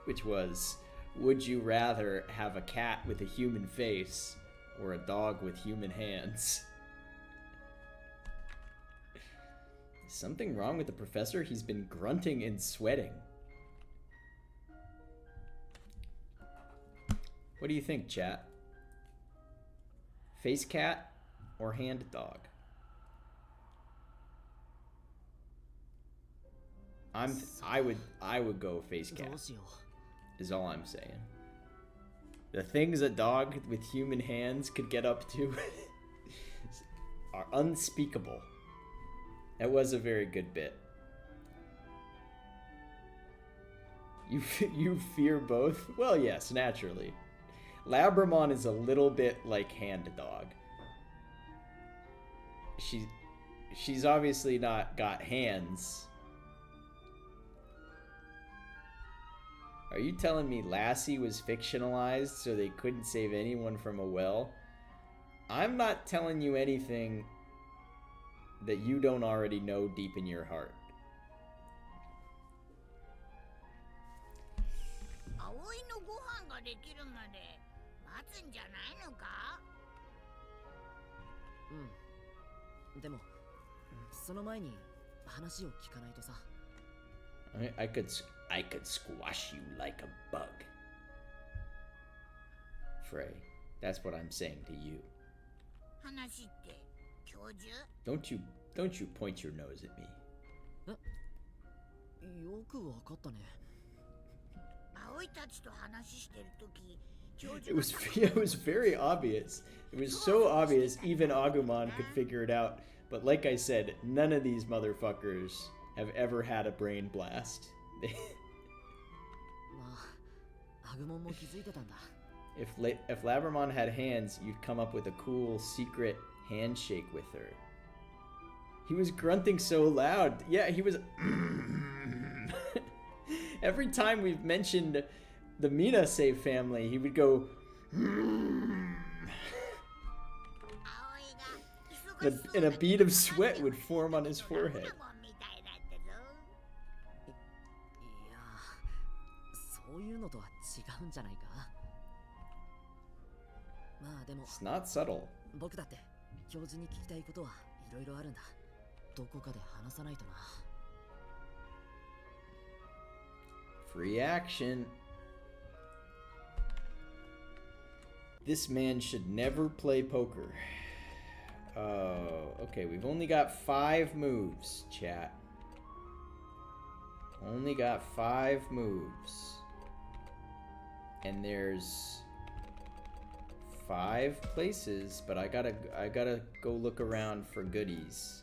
which was, would you rather have a cat with a human face or a dog with human hands? Is something wrong with the professor? He's been grunting and sweating. What do you think, chat? Face cat or hand dog? I would go face ど cat, うしよ is all I'm saying. The things a dog with human hands could get up to are unspeakable. That was a very good bit. You fear both? Well, yes, naturally. Labramon is a little bit like Hand Dog. She's obviously not got hands. Are you telling me Lassie was fictionalized so they couldn't save anyone from a well? I'm not telling you anything that you don't already know deep in your heart. 葵のご飯ができるまで待つんじゃないのか？う。でもその前に話を聞かないとさ。I could squash you like a bug. Frey, that's what I'm saying to you. 話って教授？ Don't you point your nose at me. よくわかったね。葵たちと話してるとき、教 It 授 was it was very obvious. It was so obvious even Agumon could figure it out. But like I said, none of these motherfuckers have ever had a brain blast. まあ、アグモンも気づいてたんだ。If Labramon had hands, you'd come up with a cool secret handshake with her. He was grunting so loud. Yeah, he was. Every time we've mentioned the Minase family, he would go. 葵が忙しそう And a bead of sweat would form on his forehead. みたいだったぞ。いや、そういうのとは違うんじゃないか。まあでも It's not subtle. 僕だって教授に聞きたいことはいろいろあるんだ。どこかで話さないとな。Free action. This man should never play poker. Oh, okay, we've only got 5 moves, chat. Only got 5 moves. And there's 5 places, but I gotta go look around for goodies.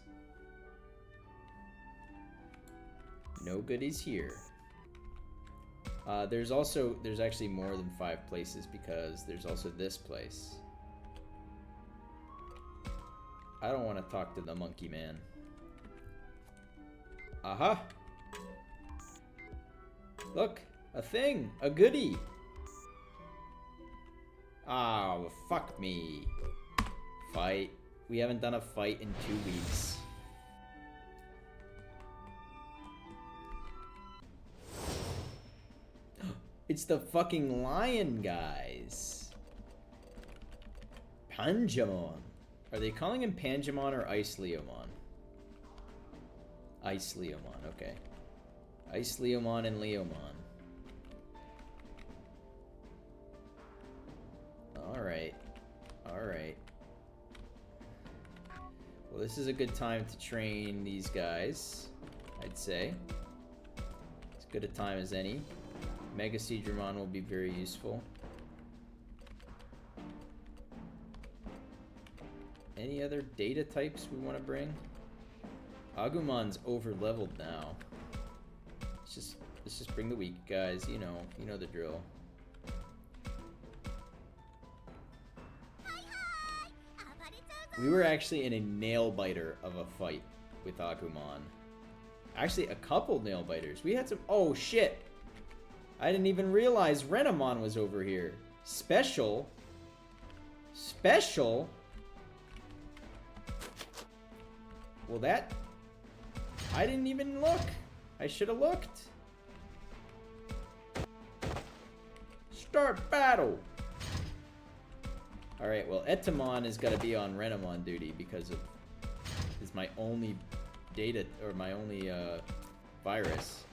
No goodies here. There's actually more than 5 places because there's also this place. I don't want to talk to the monkey man. Aha! Look, a thing, a goodie. Oh, fuck me. Fight. We haven't done a fight in 2 weeks. It's the fucking lion guys. Panjamon. Are they calling him Panjamon or Ice Leomon? Ice Leomon, okay. Ice Leomon and Leomon. Alright. Alright. Well, this is a good time to train these guys, I'd say. As good a time as any. Mega Seedramon will be very useful. Any other data types we want to bring? Agumon's over leveled now. Let's just bring the weak guys, you know the drill. We were actually in a nail biter of a fight with Agumon. Actually, a couple nail biters. We had some. Oh shit! I didn't even realize Renamon was over here. Special? Special? Well, that... I didn't even look. I should have looked. Start battle! Alright, well, Etamon is gotta be on Renamon duty because of... is my only data, or my only, virus.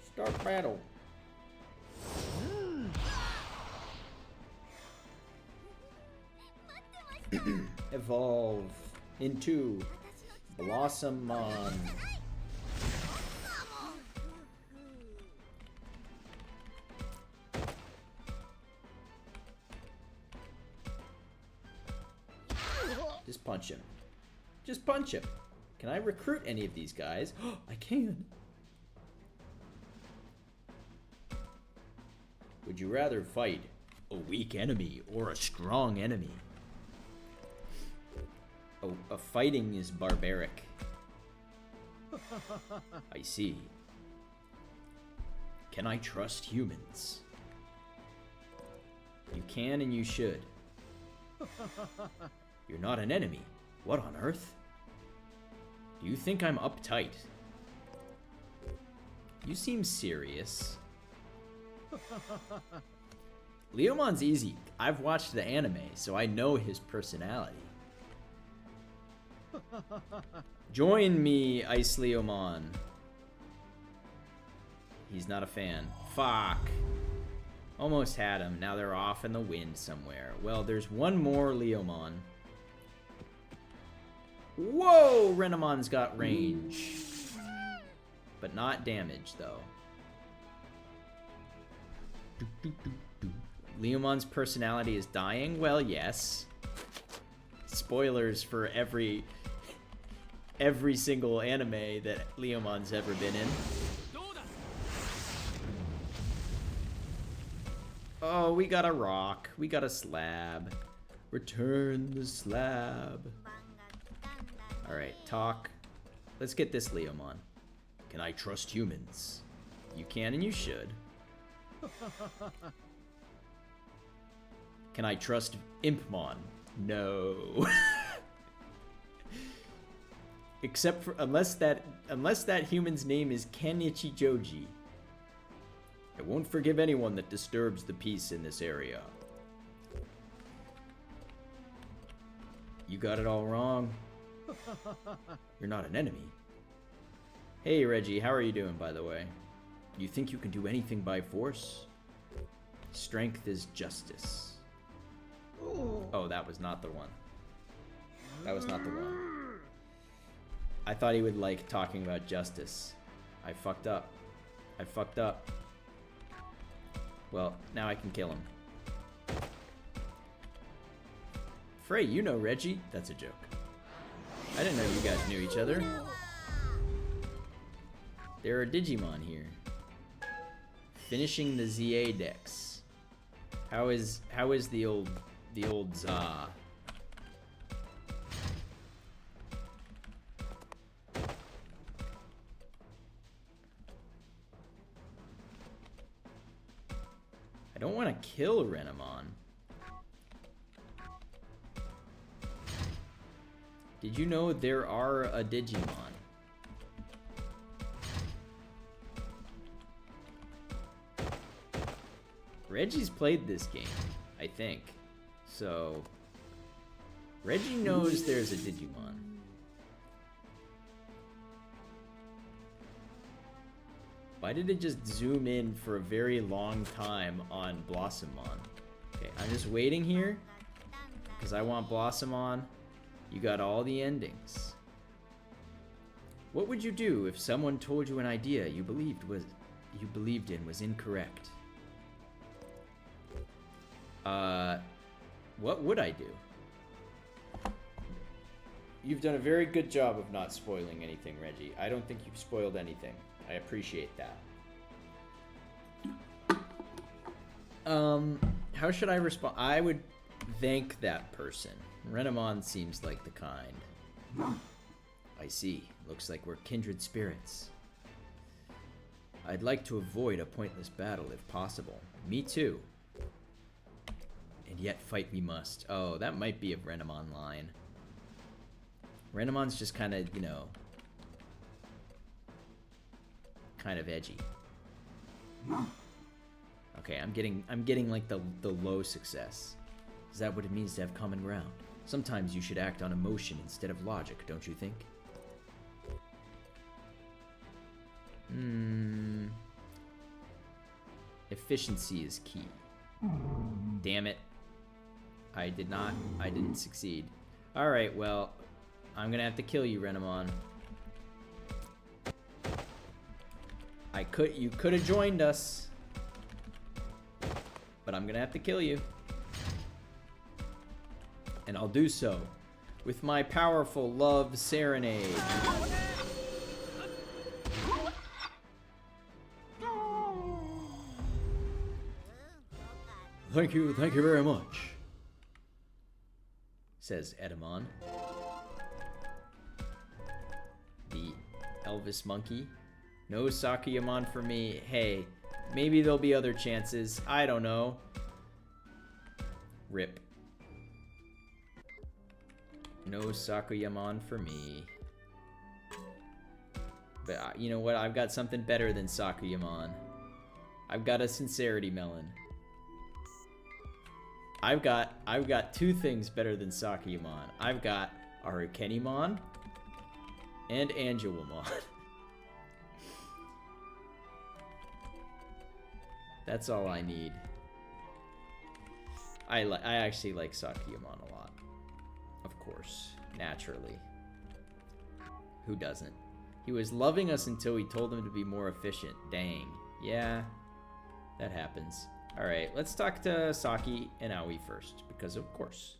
Start battle. Evolve into Blossomon. Just punch him. Just punch him. Can I recruit any of these guys? I can. Would you rather fight a weak enemy or a strong enemy? Oh, a fighting is barbaric. I see. Can I trust humans? You can and you should. You're not an enemy. What on earth? Do you think I'm uptight? You seem serious. Leomon's easy. I've watched the anime, so I know his personality. Join me, Ice Leomon. He's not a fan. Fuck. Almost had him. Now they're off in the wind somewhere. Well, there's one more Leomon. Whoa! Renamon's got range. But not damage, though. Leomon's personality is dying? Well, yes. Spoilers for every single anime that Leomon's ever been in. Oh, we got a rock. We got a slab. Return the slab. Alright, talk. Let's get this Leomon. Can I trust humans? You can and you should. Can I trust Impmon? No. Except for unless that human's name is Kenichi Joji. I won't forgive anyone that disturbs the peace in this area. You got it all wrong. You're not an enemy. Hey Reggie, how are you doing, by the way? You think you can do anything by force? Strength is justice. Oh, that was not the one. That was not the one. I thought he would like talking about justice. I fucked up. I fucked up. Well, now I can kill him. Frey, you know Reggie? That's a joke. I didn't know you guys knew each other. There are Digimon here. Finishing the ZA decks. How is the old Za? I don't want to kill Renamon. Did you know there are a Digimon? Reggie's played this game, I think. So, Reggie knows there's a Digimon. Why did it just zoom in for a very long time on Blossomon? Okay, I'm just waiting here because I want Blossomon. You got all the endings. What would you do if someone told you an idea you believed in was incorrect? What would I do? You've done a very good job of not spoiling anything, Reggie. I don't think you've spoiled anything. I appreciate that. How should I respond? I would thank that person. Renamon seems like the kind. I see. Looks like we're kindred spirits. I'd like to avoid a pointless battle if possible. Me too. And yet fight we must. Oh, that might be a Renamon line. Renamon's just kind of, you know, kind of edgy. Okay, I'm getting like the low success. Is that what it means to have common ground? Sometimes you should act on emotion instead of logic, don't you think? Efficiency is key. Damn it. I didn't succeed. Alright, well, I'm gonna have to kill you, Renamon. You could have joined us. But I'm gonna have to kill you. And I'll do so with my powerful love serenade. Thank you very much, says Edamon. The Elvis monkey. No Sakuyamon for me. Hey, maybe there'll be other chances. I don't know. Rip. No Sakuyamon for me. But you know what? I've got something better than Sakuyamon. I've got a sincerity melon. I've got two things better than Sakuyamon. I've got Arukenimon and Angelomon. That's all I need. I actually like Sakuyamon a lot. Of course, naturally. Who doesn't? He was loving us until we told him to be more efficient. Dang. Yeah, that happens. Alright, let's talk to Saki and Aoi first, because of course.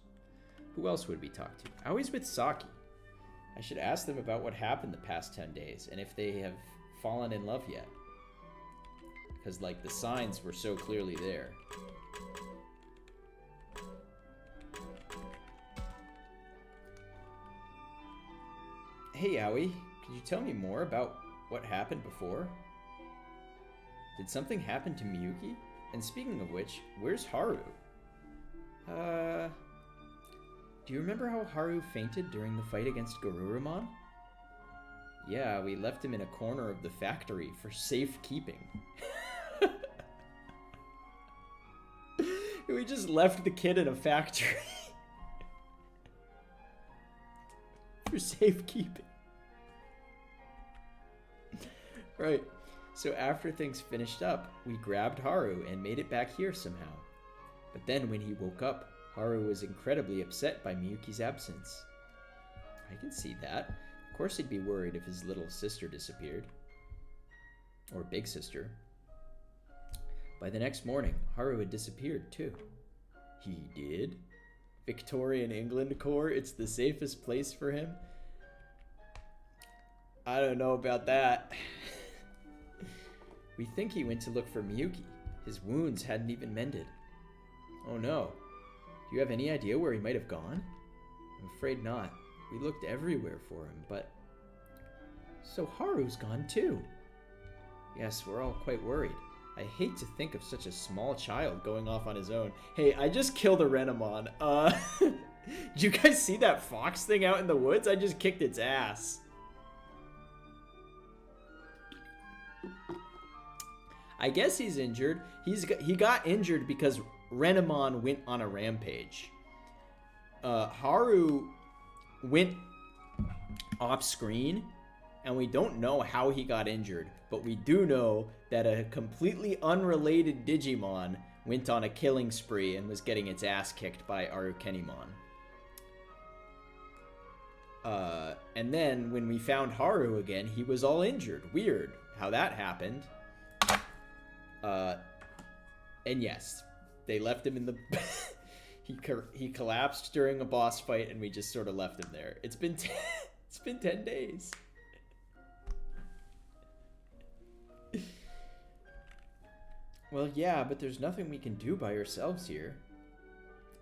Who else would we talk to? Aoi's with Saki. I should ask them about what happened the past 10 days, and if they have fallen in love yet. Because, like, the signs were so clearly there. Hey, Aoi, could you tell me more about what happened before? Did something happen to Miyuki? And speaking of which, where's Haru? Do you remember how Haru fainted during the fight against Garurumon? Yeah, we left him in a corner of the factory for safekeeping. We just left the kid in a factory for safekeeping. Right. So after things finished up, we grabbed Haru and made it back here somehow. But then when he woke up, Haru was incredibly upset by Miyuki's absence. I can see that. Of course he'd be worried if his little sister disappeared. Or big sister. By the next morning, Haru had disappeared too. He did? Victorian England Corps, it's the safest place for him? I don't know about that. We think he went to look for Miyuki. His wounds hadn't even mended. Oh no. Do you have any idea where he might have gone? I'm afraid not. We looked everywhere for him, but... So Haru's gone too. Yes, we're all quite worried. I hate to think of such a small child going off on his own. Hey, I just killed a Renamon. Did you guys see that fox thing out in the woods? I just kicked its ass. I guess he's injured. He got injured because Renamon went on a rampage. Haru went off screen, and we don't know how he got injured, but we do know that a completely unrelated Digimon went on a killing spree and was getting its ass kicked by Arukenimon. And then when we found Haru again, he was all injured. Weird how that happened. And yes, they left him in the... he collapsed during a boss fight, and we just sort of left him there. It's been 10 days. Well, yeah, but there's nothing we can do by ourselves here.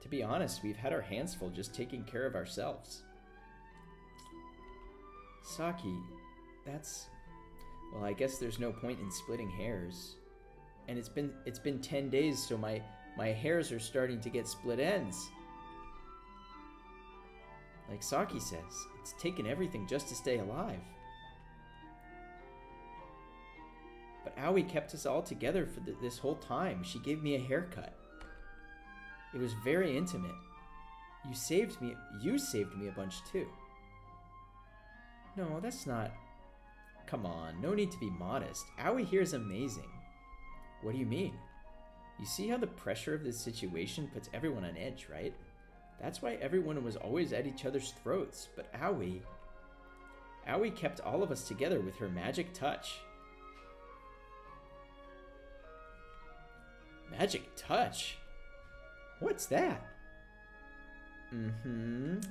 To be honest, we've had our hands full just taking care of ourselves. Saki, that's... Well, I guess there's no point in splitting hairs. And it's been 10 days, so my hairs are starting to get split ends. Like Saki says, it's taken everything just to stay alive. But Aoi kept us all together for this whole time. She gave me a haircut. It was very intimate. You saved me a bunch too. No, that's not... Come on, no need to be modest. Aoi here is amazing. What do you mean? You see how the pressure of this situation puts everyone on edge, right? That's why everyone was always at each other's throats, but Aoi kept all of us together with her magic touch. Magic touch? What's that?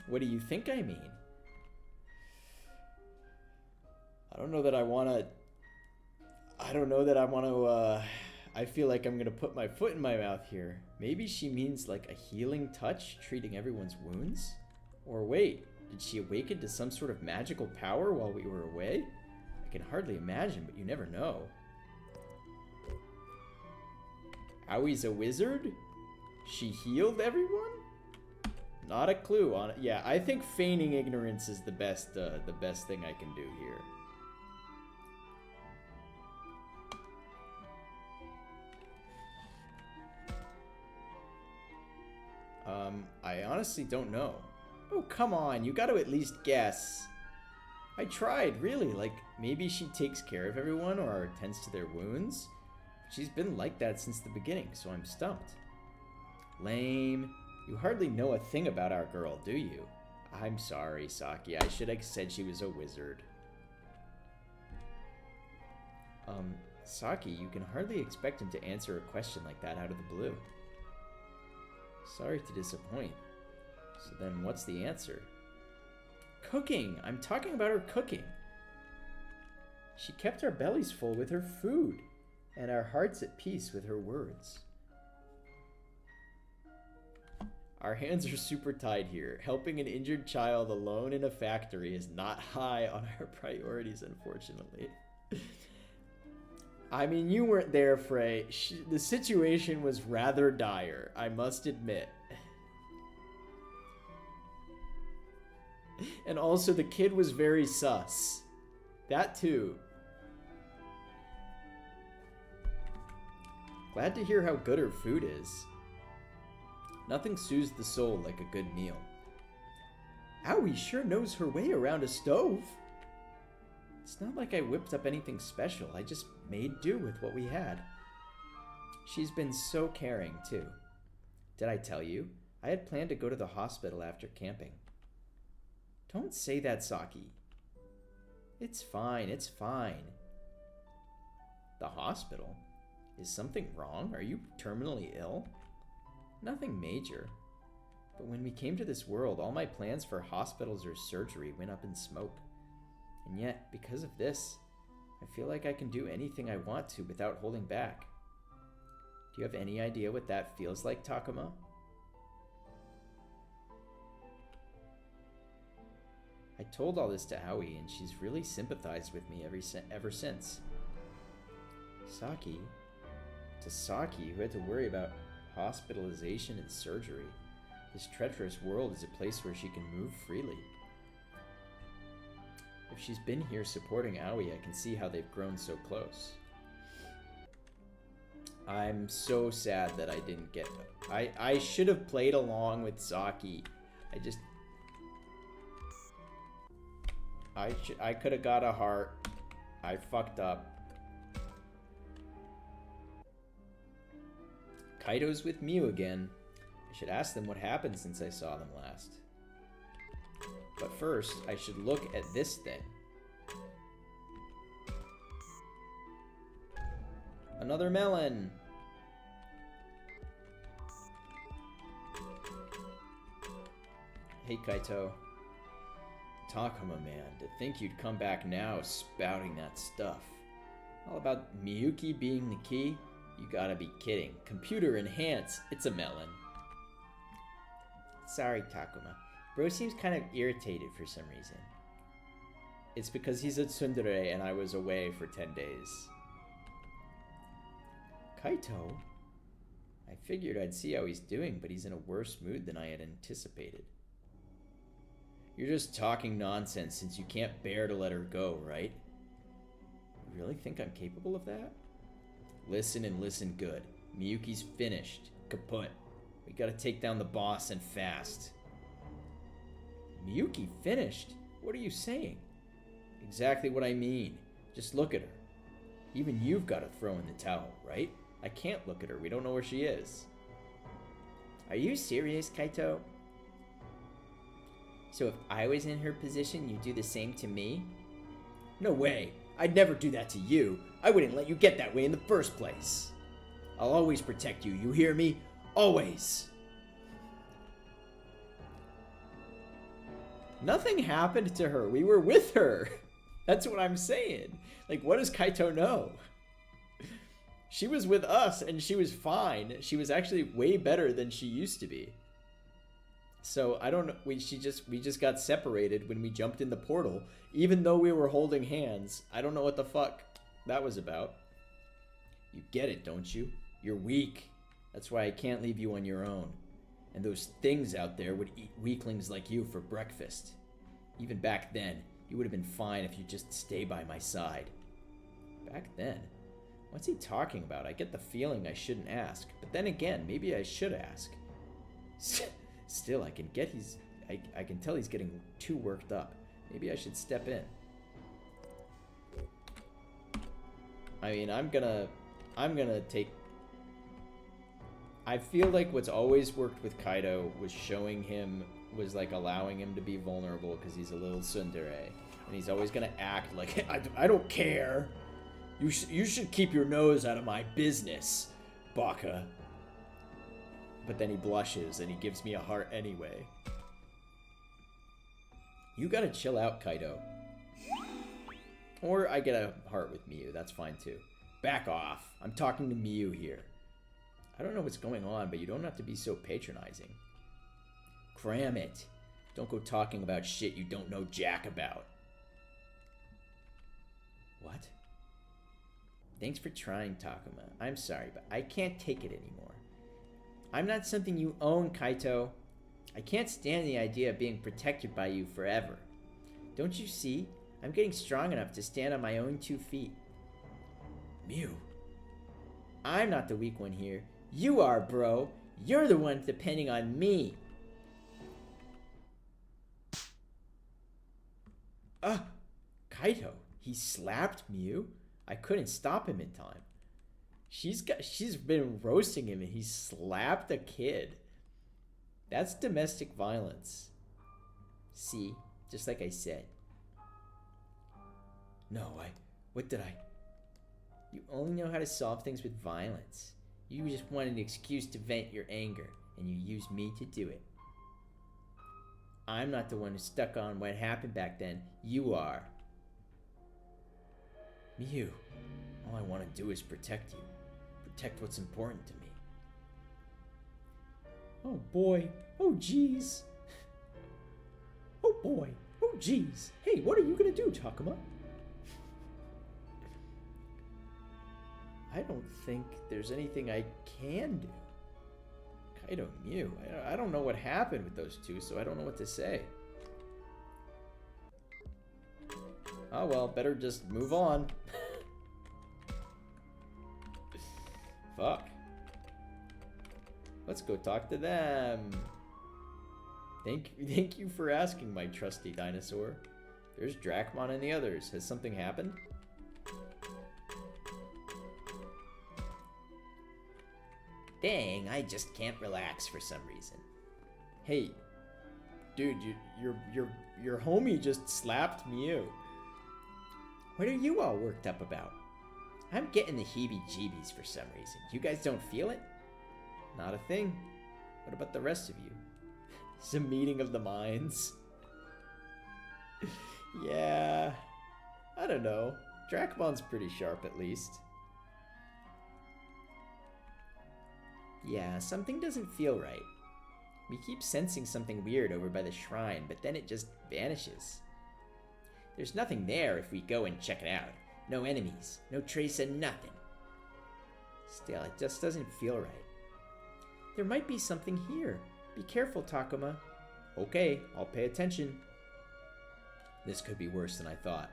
What do you think I mean? I don't know that I want to... I feel like I'm going to put my foot in my mouth here. Maybe she means like a healing touch, treating everyone's wounds? Or wait, did she awaken to some sort of magical power while we were away? I can hardly imagine, but you never know. Aoi's a wizard? She healed everyone? Not a clue on it. Yeah, I think feigning ignorance is the best thing I can do here. I honestly don't know. Oh, come on, you gotta at least guess. I tried, really. Like, maybe she takes care of everyone or tends to their wounds. She's been like that since the beginning, so I'm stumped. Lame. You hardly know a thing about our girl, do you? I'm sorry, Saki. I should have said she was a wizard. Saki, you can hardly expect him to answer a question like that out of the blue. Sorry to disappoint. So then what's the answer? Cooking! I'm talking about her cooking. She kept our bellies full with her food, and our hearts at peace with her words. Our hands are super tied here. Helping an injured child alone in a factory is not high on our priorities, unfortunately. I mean, you weren't there, Frey. The situation was rather dire, I must admit. And also, the kid was very sus. That too. Glad to hear how good her food is. Nothing soothes the soul like a good meal. Aoi sure knows her way around a stove. It's not like I whipped up anything special. I just made do with what we had. She's been so caring, too. Did I tell you? I had planned to go to the hospital after camping. Don't say that, Saki. It's fine, it's fine. The hospital? Is something wrong? Are you terminally ill? Nothing major. But when we came to this world, all my plans for hospitals or surgery went up in smoke. And yet, because of this, I feel like I can do anything I want to without holding back. Do you have any idea what that feels like, Takuma? I told all this to Aoi, and she's really sympathized with me ever since. Saki? To Saki, who had to worry about hospitalization and surgery, this treacherous world is a place where she can move freely. If she's been here supporting Aoi, I can see how they've grown so close. I'm so sad that I didn't get them. I should have played along with Saki. I could have got a heart. I fucked up. Kaito's with Miu again. I should ask them what happened since I saw them last. But first, I should look at this thing. Another melon! Hey, Kaito. Takuma, man, to think you'd come back now spouting that stuff. All about Miyuki being the key? You gotta be kidding. Computer enhance, it's a melon. Sorry, Takuma. Bro seems kind of irritated for some reason. It's because he's a tsundere and I was away for 10 days. Kaito? I figured I'd see how he's doing, but he's in a worse mood than I had anticipated. You're just talking nonsense since you can't bear to let her go, right? You really think I'm capable of that? Listen and listen good. Miyuki's finished. Kaput. We gotta take down the boss and fast. Miyuki finished? What are you saying? Exactly what I mean. Just look at her. Even you've gotta throw in the towel, right? I can't look at her. We don't know where she is. Are you serious, Kaito? So if I was in her position, you'd do the same to me? No way. I'd never do that to you. I wouldn't let you get that way in the first place. I'll always protect you, you hear me? Always. Nothing happened to her. We were with her. That's what I'm saying. Like, what does Kaito know? She was with us and she was fine. She was actually way better than she used to be. So I don't know. We just got separated when we jumped in the portal, even though we were holding hands. I don't know what the fuck that was about. You get it, don't you? You're weak. That's why I can't leave you on your own. And those things out there would eat weaklings like you for breakfast. Even back then, you would have been fine if you just stay by my side. Back then? What's he talking about? I get the feeling I shouldn't ask. But then again, maybe I should ask. Still, I can tell he's getting too worked up. Maybe I should step in. I mean, I'm gonna take... I feel like what's always worked with Kaito was like allowing him to be vulnerable because he's a little tsundere. And he's always gonna act like, I don't care. You should keep your nose out of my business, Baka. But then he blushes and he gives me a heart anyway. You gotta chill out, Kaito. Or I get a heart with Miu, that's fine too. Back off, I'm talking to Miu here. I don't know what's going on, but you don't have to be so patronizing. Cram it. Don't go talking about shit you don't know jack about. What? Thanks for trying, Takuma. I'm sorry, but I can't take it anymore. I'm not something you own, Kaito. I can't stand the idea of being protected by you forever. Don't you see? I'm getting strong enough to stand on my own 2 feet. Miu. I'm not the weak one here. You are, bro. You're the one depending on me. Kaito. He slapped Miu? I couldn't stop him in time. She's been roasting him and he slapped a kid. That's domestic violence. See, Just like I said. No, what did I? You only know how to solve things with violence. You just want an excuse to vent your anger, and you use me to do it. I'm not the one who's stuck on what happened back then. You are. Miu, all I want to do is protect you. Protect what's important to me. Oh boy. Oh jeez. Oh boy. Oh jeez. Hey, what are you gonna do, Takuma? I don't think there's anything I can do. Kaido Miu. I don't know what happened with those two, so I don't know what to say. Oh well, better just move on. Fuck. Let's go talk to them. Thank you for asking, my trusty dinosaur. There's Dracmon and the others. Has something happened? Dang, I just can't relax for some reason. Hey, dude, your homie just slapped Miu. What are you all worked up about? I'm getting the heebie-jeebies for some reason. You guys don't feel it? Not a thing. What about the rest of you? It's a meeting of the minds. Yeah, I don't know. Dracmon's pretty sharp at least. Yeah, something doesn't feel right. We keep sensing something weird over by the shrine, but then it just vanishes. There's nothing there if we go and check it out. No enemies, no trace of nothing. Still, it just doesn't feel right. There might be something here. Be careful, Takuma. Okay, I'll pay attention. This could be worse than I thought.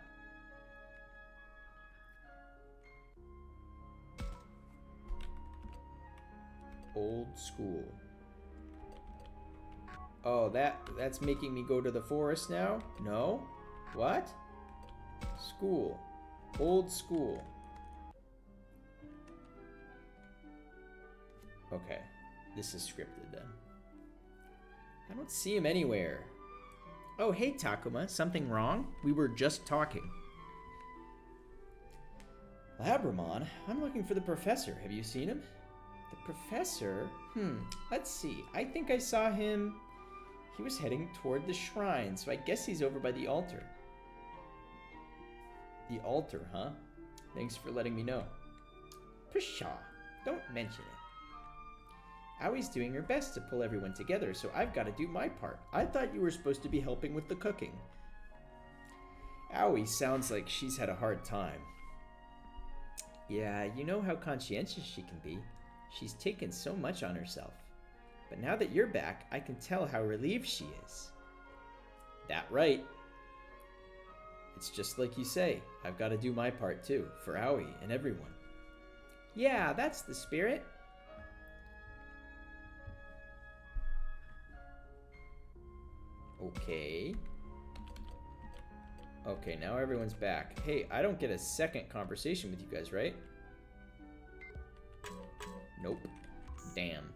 Old school. Oh, that's making me go to the forest now? No? What? School. Old school. Okay. This is scripted then. I don't see him anywhere. Oh, hey Takuma. Something wrong? We were just talking. Labramon? I'm looking for the professor. Have you seen him? The professor? Let's see. I think I saw him. He was heading toward the shrine, so I guess he's over by the altar. The altar, huh? Thanks for letting me know. Pshaw, don't mention it. Aoi's doing her best to pull everyone together, so I've got to do my part. I thought you were supposed to be helping with the cooking. Aoi sounds like she's had a hard time. Yeah, you know how conscientious she can be. She's taken so much on herself. But now that you're back, I can tell how relieved she is. That right. It's just like you say. I've got to do my part too, for Aoi and everyone. Yeah, that's the spirit. Okay. Okay, now everyone's back. Hey, I don't get a second conversation with you guys, right? Nope. Damn.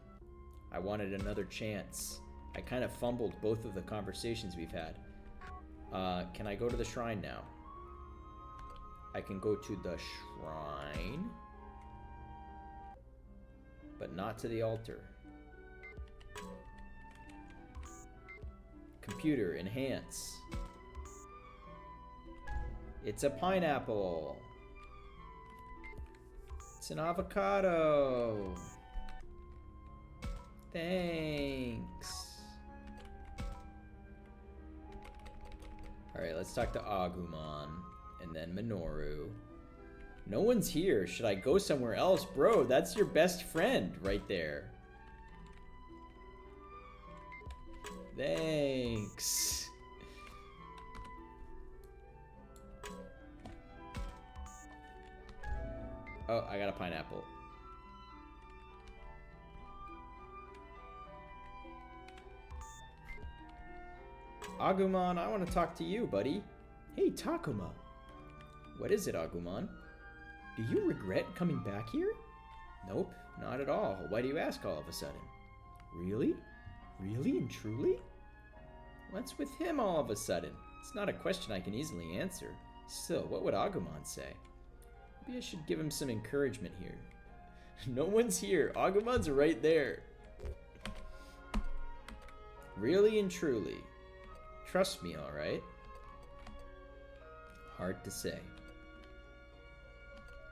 I wanted another chance. I kind of fumbled both of the conversations we've had. Can I go to the shrine now? I can go to the shrine, but not to the altar. Computer, enhance. It's a pineapple. It's an avocado. Thanks. Alright, let's talk to Agumon. And then Minoru. No one's here. Should I go somewhere else? Bro, that's your best friend right there. Thanks. Oh, I got a pineapple. Agumon, I want to talk to you, buddy. Hey, Takuma. What is it, Agumon? Do you regret coming back here? Nope, not at all. Why do you ask all of a sudden? Really? Really and truly? What's with him all of a sudden? It's not a question I can easily answer. Still, what would Agumon say? Maybe I should give him some encouragement here. No one's here. Agumon's right there. Really and truly. Trust me, alright? Hard to say.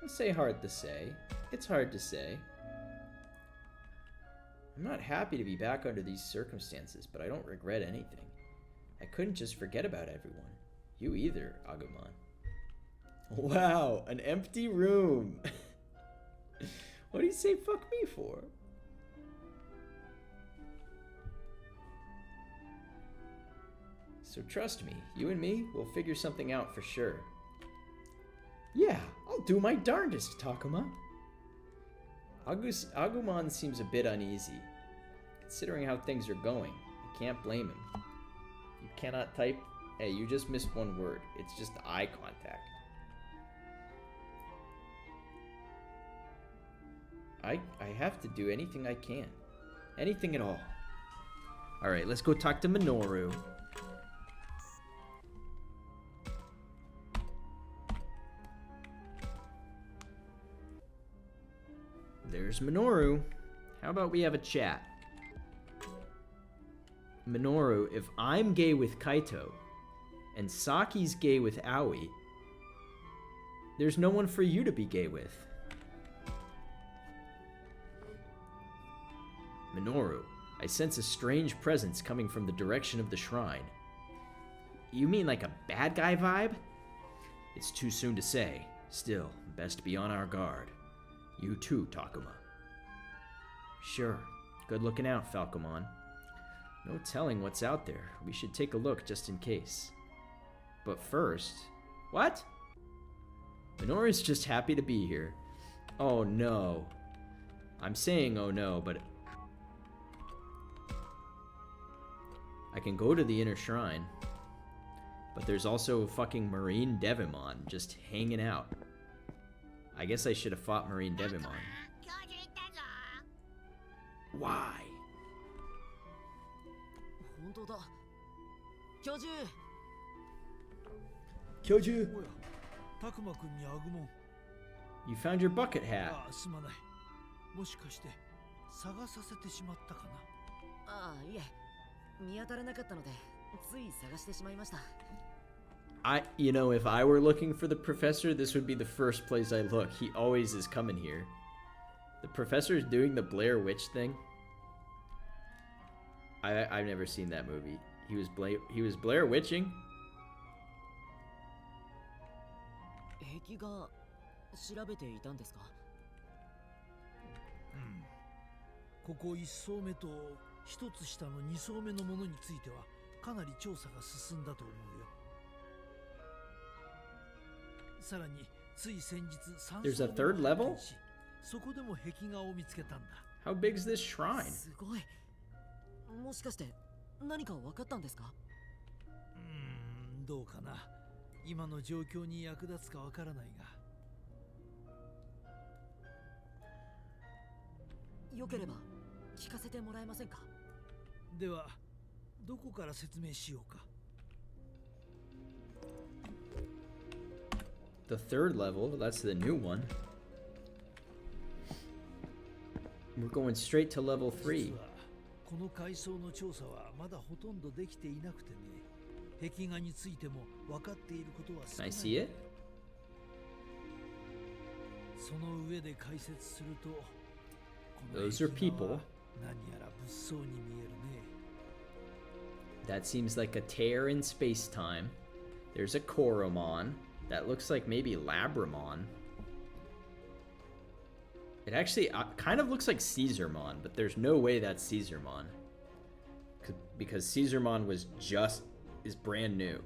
I say hard to say. It's hard to say. I'm not happy to be back under these circumstances, but I don't regret anything. I couldn't just forget about everyone. You either, Agumon. Wow, an empty room. What do you say fuck me for? So trust me, you and me, we'll figure something out for sure. Yeah, I'll do my darndest, Takuma. Agumon seems a bit uneasy. Considering how things are going, I can't blame him. You cannot type? Hey, you just missed one word. It's just eye contact. I have to do anything I can. Anything at all. Alright, let's go talk to Minoru. There's Minoru. How about we have a chat? Minoru, if I'm gay with Kaito, and Saki's gay with Aoi, there's no one for you to be gay with. Minoru, I sense a strange presence coming from the direction of the shrine. You mean like a bad guy vibe? It's too soon to say. Still, best be on our guard. You too, Takuma. Sure. Good looking out, Falcomon. No telling what's out there. We should take a look just in case. But first... What? Minoru's just happy to be here. Oh no. I'm saying oh no, but... I can go to the inner shrine. But there's also a fucking Marine Devimon just hanging out. I guess I should have fought Marine Devimon. Why? 本当だ。教授。教授。おや、たくまくんにアグモン。You found your bucket hat. ああ、すまない。もしかして探させてしまったかな。ああ、いえ。見当たらなかったので、つい探してしまいました。You know, if I were looking for the professor, this would be the first place I look. He always is coming here. The professor is doing the Blair Witch thing. I've never seen that movie. He was Blair Witching. 壁画調べていたんですか？うん。ここ1層目と一つ下の2層目のものについてはかなり調査が進んだと思うよ。さらについ先日3 There's a third level? そこでも壁画を見つけたんだ。How big is this shrine? すごい。もしかして何か分かったんですか？どうかな。今の状況に役立つかわからないが。よければ聞かせてもらえませんか？ではどこから説明しようか。The third level, that's the new one. We're going straight to level 3. この階層の調査はまだほとんどできていなくてね。壁画についても分かっていることは少ない。Can I see it? その上で解説すると、この Those are 壁画 people. は何やら物騒に見えるね。That seems like a tear in space-time. There's a Koromon. That looks like maybe Labramon. It actually kind of looks like Caesarmon, but there's no way that's Caesarmon. Because Caesarmon is brand new.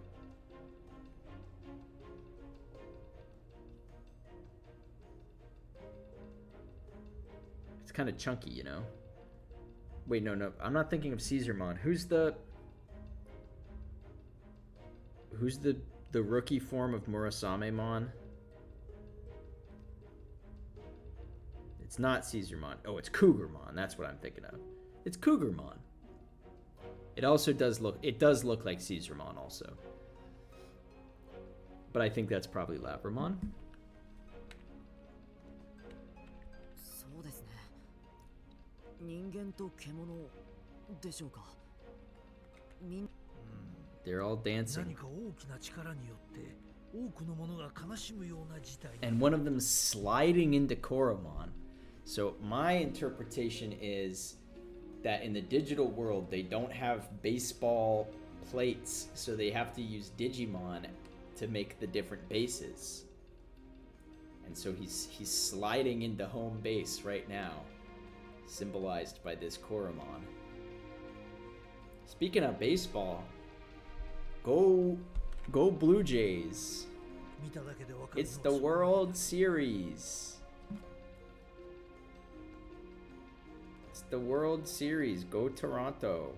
It's kind of chunky, you know? Wait, no. I'm not thinking of Caesarmon. Who's the rookie form of Murasamemon? It's not Caesarmon. Oh, it's Cougarmon. That's what I'm thinking of. It's Cougarmon. It also does look like Caesarmon also. But I think that's probably Labramon. そうですね。人間と獣でしょうか。みん They're all dancing. 何か大きな力によって多くの者が悲しむような事態に And one of them sliding into Koromon. So my interpretation is that in the digital world they don't have baseball plates, so they have to use Digimon to make the different bases. And so he's sliding into home base right now, symbolized by this Koromon. Speaking of baseball, go Blue Jays. 見ただけでわかる It's の the World Series. It's the World Series. Go Toronto.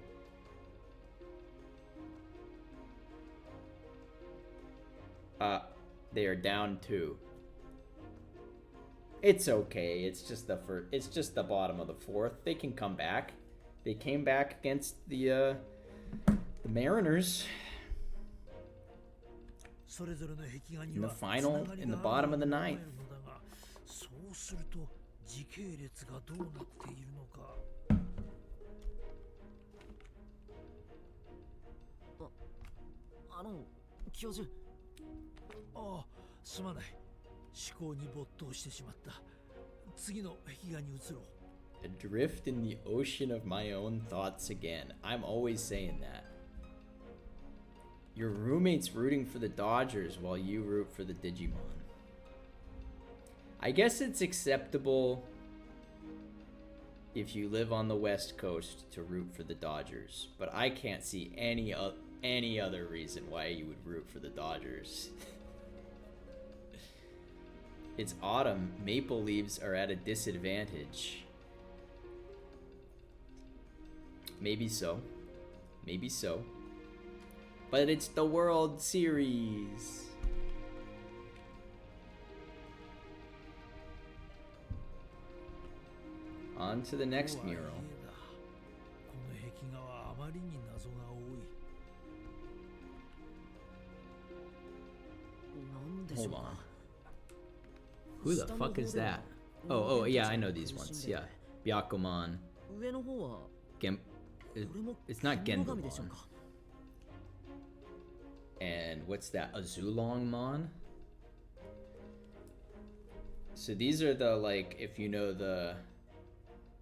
They are down 2. It's okay. It's just the bottom of the 4th. They can come back. They came back against the Mariners. それぞれの壁画に In the は final, つながり in the が bottom あ of る the と思え ninth. るのだが、そうすると時系列がどうなっているのか。教授。ああ、すまない。思考に没頭してしまった。次の壁画に移ろう。 Adrift in the ocean of my own thoughts again. I'm always saying that. Your roommate's rooting for the Dodgers while you root for the Digimon. I guess it's acceptable if you live on the West Coast to root for the Dodgers, but I can't see any other reason why you would root for the Dodgers. It's autumn. Maple leaves are at a disadvantage. Maybe so. Maybe so. But it's the World Series. On to the next mural. この壁画はあまりに謎が多い。なんでしょ Hold う on. か。 Who the fuck is that? Oh, yeah, I know these ones. Yeah. Byakumon. 上の方は Gem. これも It's not 獣神でしょう Genbumon. か。 And what's that? Azulongmon? So these are the, like, if you know the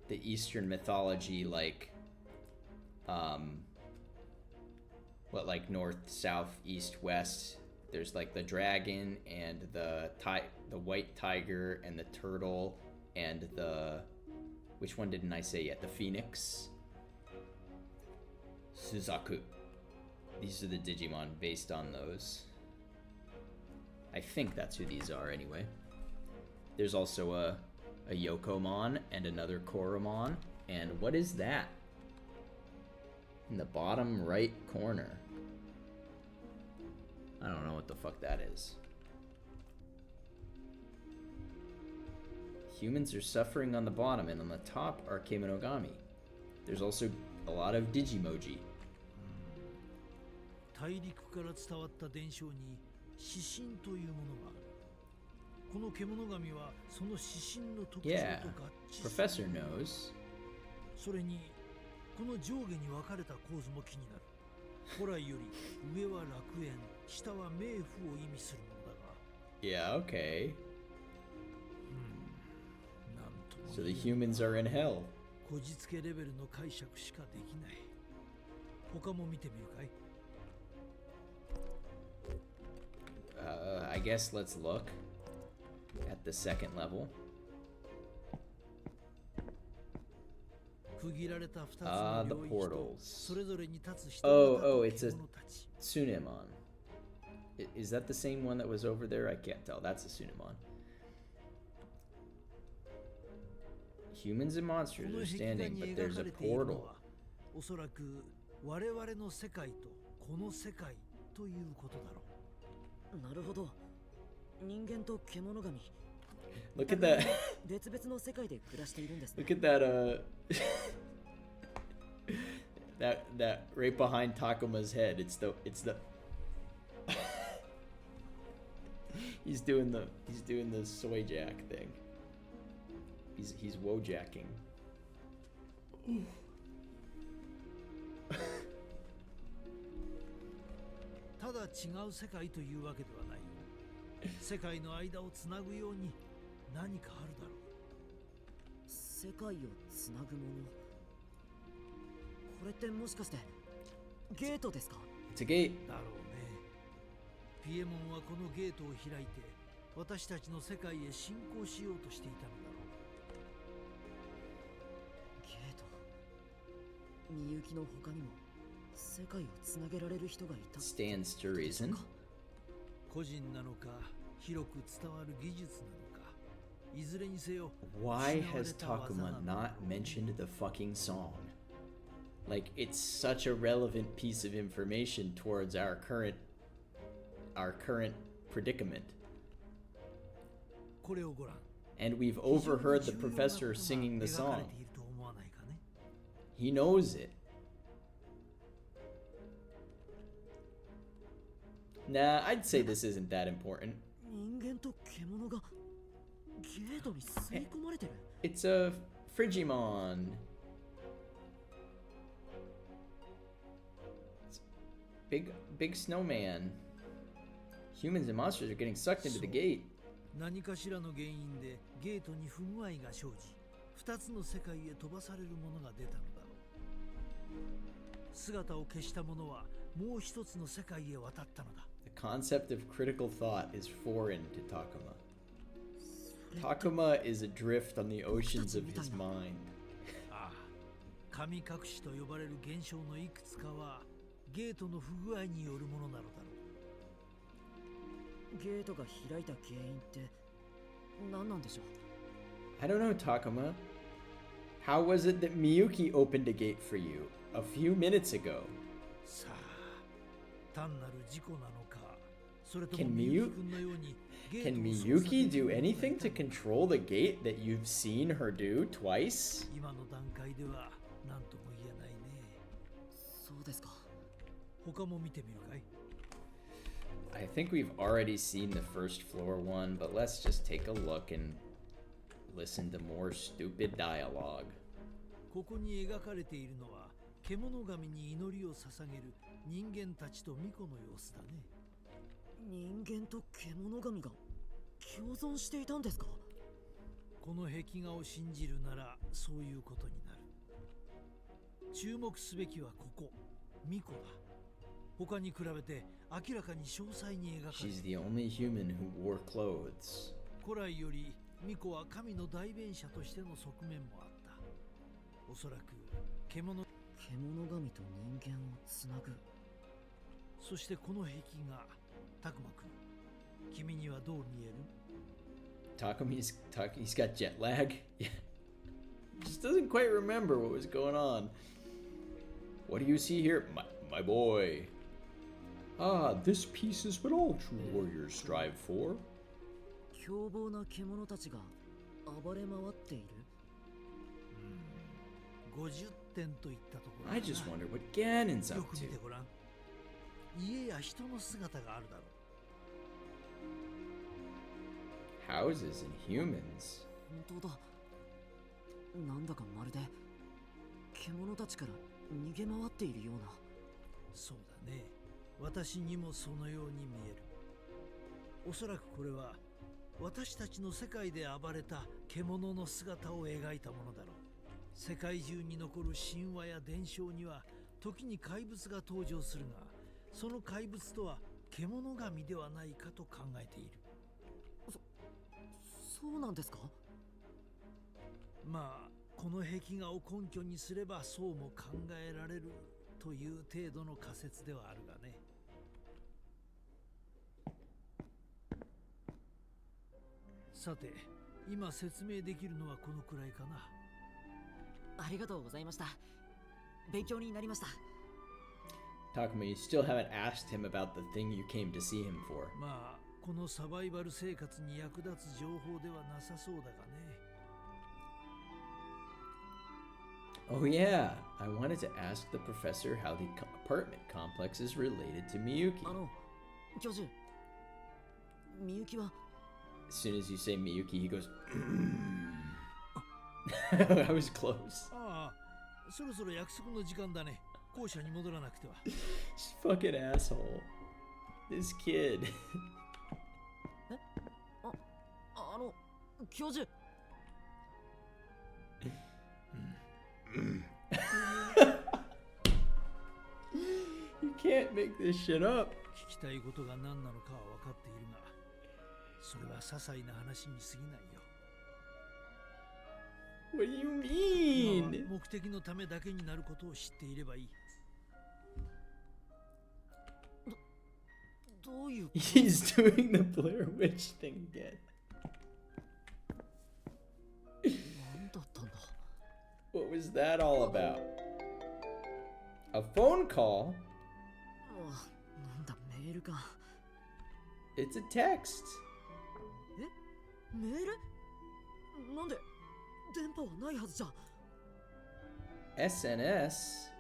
Eastern mythology, like, what, like north, south, east, west. There's like the dragon and the white tiger and the turtle and the, which one didn't I say yet? The phoenix. Suzaku. These are the Digimon based on those. I think that's who these are anyway. There's also a Yokomon and another Koromon. And what is that? In the bottom right corner. I don't know what the fuck that is. Humans are suffering on the bottom, and on the top are Kemonogami. There's also a lot of Digimoji. 大陸から伝わった伝承に指針というものがある。この獣神はその指針の特徴 Yeah, と合致する。 Professor knows. それにこの上下に分かれた構図も気になる。古来より上は楽園、下は冥府を意味するものだが。 Yeah, okay. なんとも So 言 the えん humans are in hell. こじつけレベルの解釈しかできない。他も見てみるかい？ I guess let's look at the second level. 区切られた2つ Ah, の the 領域と portals. それぞれに立つ人 Oh, 々 oh, と it's a 獣たち。 Tsunemon. Is that the same one that was over there? I can't tell. That's a Tsunemon. Humans and こ monsters の are 壁画 standing, に but 描 there's か a れているの portal. はおそらく我々の世界とこの世界ということだろう。なるほど。人間と獣神。 Look at that. 別々の世界で暮らしているんですね。 Look at that, that right behind Takuma's head. It's the He's doing the soy jack thing. He's wojacking. ただ違う世界というわけではないよ。世界の間をつなぐように何かあるだろう。世界をつなぐもの。これってもしかしてゲートですか？ It's a gate. だろうね。ピエモンはこのゲートを開いて私たちの世界へ侵攻しようとしていたのだろう。ゲート。みゆきの他にも世界をつなげられる人がいた。Stands to reason. 個人なのか広く伝わる技術なのか、いずれにせよ。 Why has Takuma not mentioned the fucking song? Like, it's such a relevant piece of information towards our current predicament. これをご覧。 And we've overheard the professor singing the song. He knows it. Nah, I'd say this isn't that important. 人間と獣がゲートに吸い込まれてる。 It's a Frigimon. Big snowman. Humans and monsters are getting sucked into the gate. 何かしらの原因でゲートに不具合が生じ、二つの世界へ飛ばされるものが出たのだろう。姿を消したものはもう一つの世界へ渡ったのだ。The concept of critical thought is foreign to Takuma. Takuma is adrift on the oceans of his mind. ああ、神隠しと呼ばれる現象のいくつかはゲートの不具合によるものなのだろう。ゲートが開いた原因って何なんでしょう？ I don't know, Takuma. How was it that Miyuki opened a gate for you a few minutes ago? さあ、単なる事故なのか、それとも Can みゆきくんのように Can Miyuki do anything to control the gate that you've seen her do twice? 今の段階では何とも言えないね。そうですか。他も見てみるかい？ I think we've already seen the first floor one, but let's just take a look and listen to more stupid dialogue. ここに描かれているのは獣神に祈りを捧げる人間たちと巫女の様子だね。人間と獣神が共存していたんですか？この壁画を信じるならそういうことになる。注目すべきはここ、巫女だ。他に比べて明らかに詳細に描かれている。 She's the only human who wore clothes. 古来より巫女は神の代弁者としての側面もあった。おそらく獣神と人間をつなぐ。そしてこの壁画、たくまくん、君にはどう見える？ He's got jet lag. Yeah. Just doesn't quite remember what was going on. What do you see here? My boy. Ah, this piece is what all true warriors strive for. 凶暴な獣たちが暴れ回っている。50点といったところだな。 I just wonder what Ganon's よ up く見 to. てごらん。家や人の姿があるだろう。 Houses and humans. 本当だ。なんだかまるで獣たちから逃げ回っているような。そうだね。私にもそのように見える。おそらくこれは私たちの世界で暴れた獣の姿を描いたものだろう。世界中に残る神話や伝承には時に怪物が登場するが、その怪物とは獣神ではないかと考えている。そうなんですか？まあこの壁画を根拠にすればそうも考えられるという程度の仮説ではあるがね。さて、今説明できるのはこのくらいかな。ありがとうございました。勉強になりました。 Takuma, you still haven't asked him about the thing you came to see him for. まあこのサバイバル生活に役立つ情報ではなさそうだがね。 Oh yeah, I wanted to ask the professor how the apartment complex is related to Miyuki. 教授、みゆきは As soon as you say Miyuki, he goes. I was close. ああ、そろそろ約束の時間だね。校舎に戻らなくては。Fucking asshole. This kid. あの教授 You can't make this shit up. 聞きたいことが何なのかは分かっているが、それは些細な話に過ぎないよ。 What do you 今は mean? 目的のためだけになることを知っていればいい。どういう He's doing the Blair Witch thing again. なんだったんだ What was that all about? A phone call? なんだメールか It's a text. メールなんで電波はないはずじゃ SNS?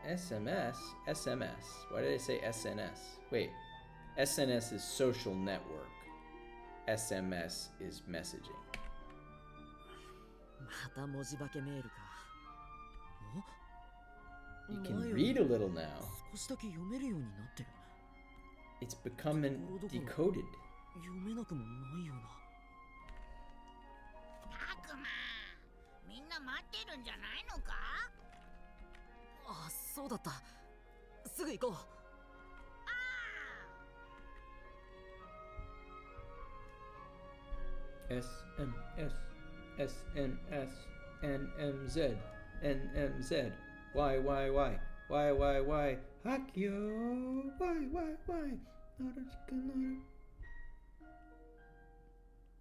SMS? SMS. Why did I say SNS? Wait. SNS is social network. SMS is messaging. また文字化けメールか You can read a little now. 少しだけ読めるようになってる It's becoming decoded. 読めなくもないようなたくま、みんな待ってるんじゃないのか？あ、そうだったすぐ行こう SMS, SNS, NMZ, NMZ, Y, Hakyo, Y.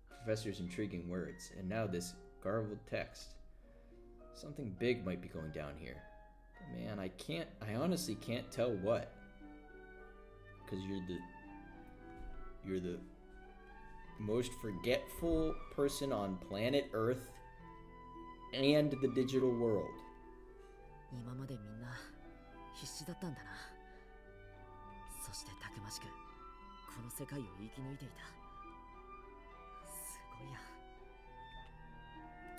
Professor's intriguing words, and now this garbled text. Something big might be going down here. But man, I honestly can't tell what. Because you're the most forgetful person on planet Earth and the digital world. 今までみんな必死だったんだなそしてたくましくこの世界を生き抜いていたすごいや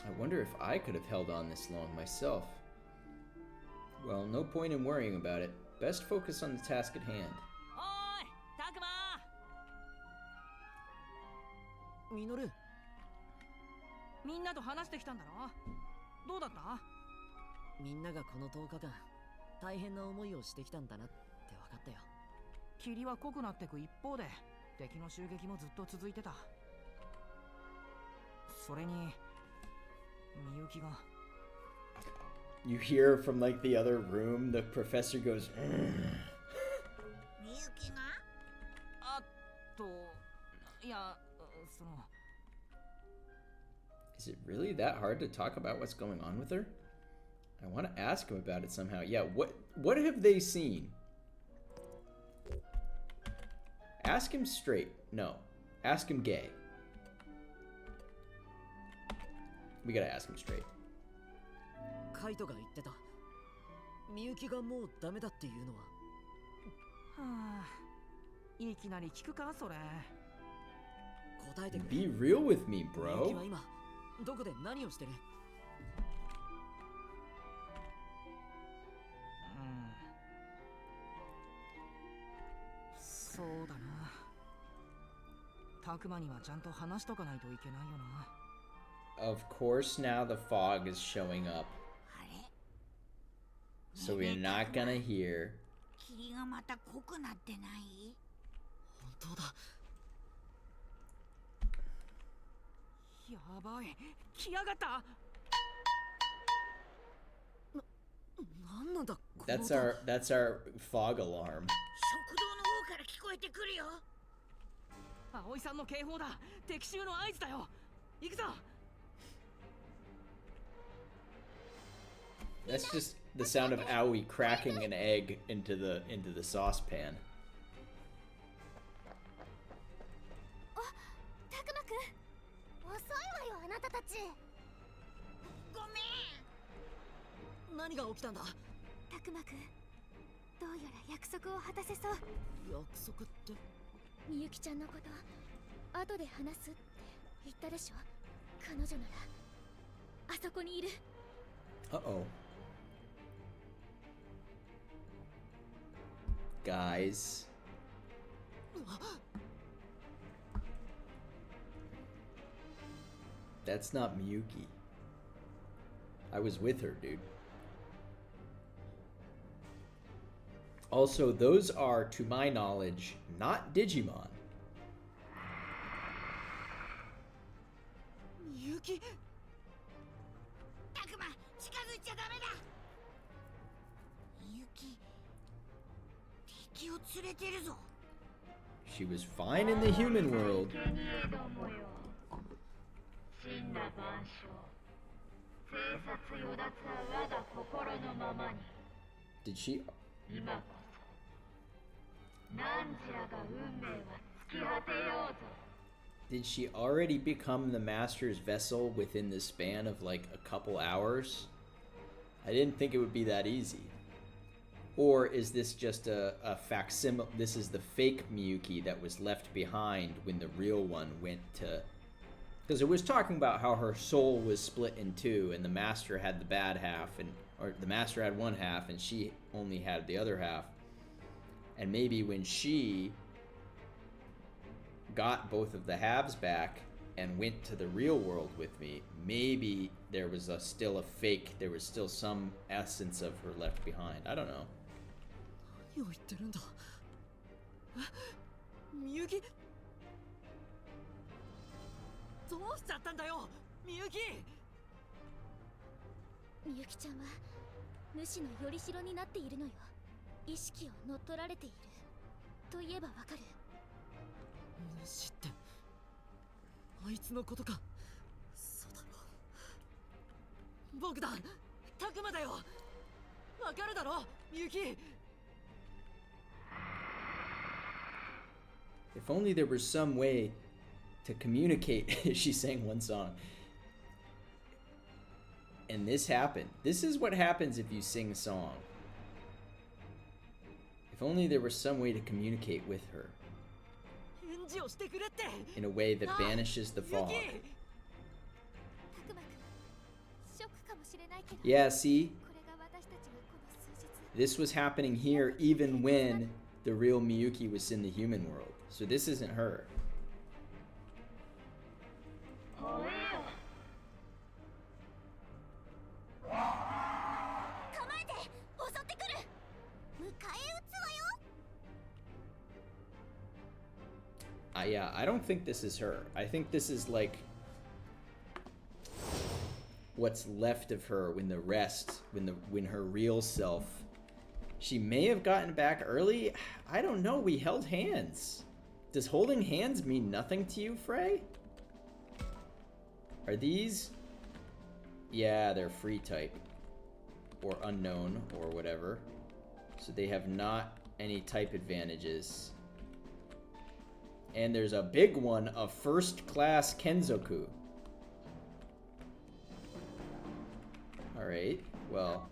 I wonder if I could have held on this long myself. Well, no point in worrying about it. Best focus on the task at hand. おーいたくまミノルみんなと話してきたんだろどうだったみんながこの10日間大変な思いをしてきたんだなって分かったよ霧は濃くなってく一方で敵の襲撃もずっと続いてたそれにみゆきが You hear from like the other room, the professor goes, みゆきが？あといやその Is it really that hard to talk about what's going on with her? I want to ask him about it somehow. Yeah, what have they seen? Ask him straight. No. Ask him gay. We gotta ask him straight. カイトが言ってたみゆきがもうダメだっていうのははあいきなり聞くかそれ答えてくれ Be real with me, みゆき bro. は今どこで何をしてるそうだなたくまにはちゃんと話しとかないといけないよな Of course, now the fog is showing up. あれ？ So we're not gonna hear. 霧がまた濃くなってない？本当だやばい来やがったなんなんだこの That's our fog alarm. 食堂の方から聞こえてくるよ。葵さんの警報だ敵襲の合図だよ行くぞ That's just the sound of Aoi cracking an egg into the saucepan. たくまくん遅いわよあなたたちごめん。何が起きたんだたくまくんどううやら約束を果たせそう。約束って？みゆきちゃんのこと後で話すって言ったでしょ。彼女ならあそこにいる。Uh-oh. Guys. That's not Miyuki. I was with her, dude. Also, those are, to my knowledge, not Digimon. みゆき。たくま、近づいちゃダメだ。みゆき、敵を連れてるぞ。 She was fine in the human world. Did she? Did she already become the master's vessel within the span of like a couple hours? I didn't think it would be that easy. Or is this just a facsimile? This is the fake Miyuki that was left behind when the real one went to... Because it was talking about how her soul was split in two and the master had the bad half, or the master had one half and she only had the other half. And maybe when she got both of the halves back and went to the real world with me, maybe there was still a fake, there was still some essence of her left behind. I don't know. 何を言ってるんだ。みゆき。どうしちゃったんだよ、みゆき。みゆきちゃんは主のよりしろになっているのよ。意識を乗っ取られていると言えばわかる。主ってあいつのことか。そうだろう。僕だ、たくまだよ。わかるだろ、みゆき。 If only there was some way to communicate. She sang one song. And this happened. This is what happens if you sing a song. If only there was some way to communicate with her. In a way that banishes the fog. Yeah, see? This was happening here even when the real Miyuki was in the human world. So this isn't her. Yeah, I don't think this is her. I think this is like what's left of her when the rest, when her real self. She may have gotten back early. I don't know. We held hands. Does holding hands mean nothing to you, Frey? Are these? Yeah, they're free type. Or unknown, or whatever. So they have not any type advantages. And there's a big one of first class Kenzoku. Alright, well,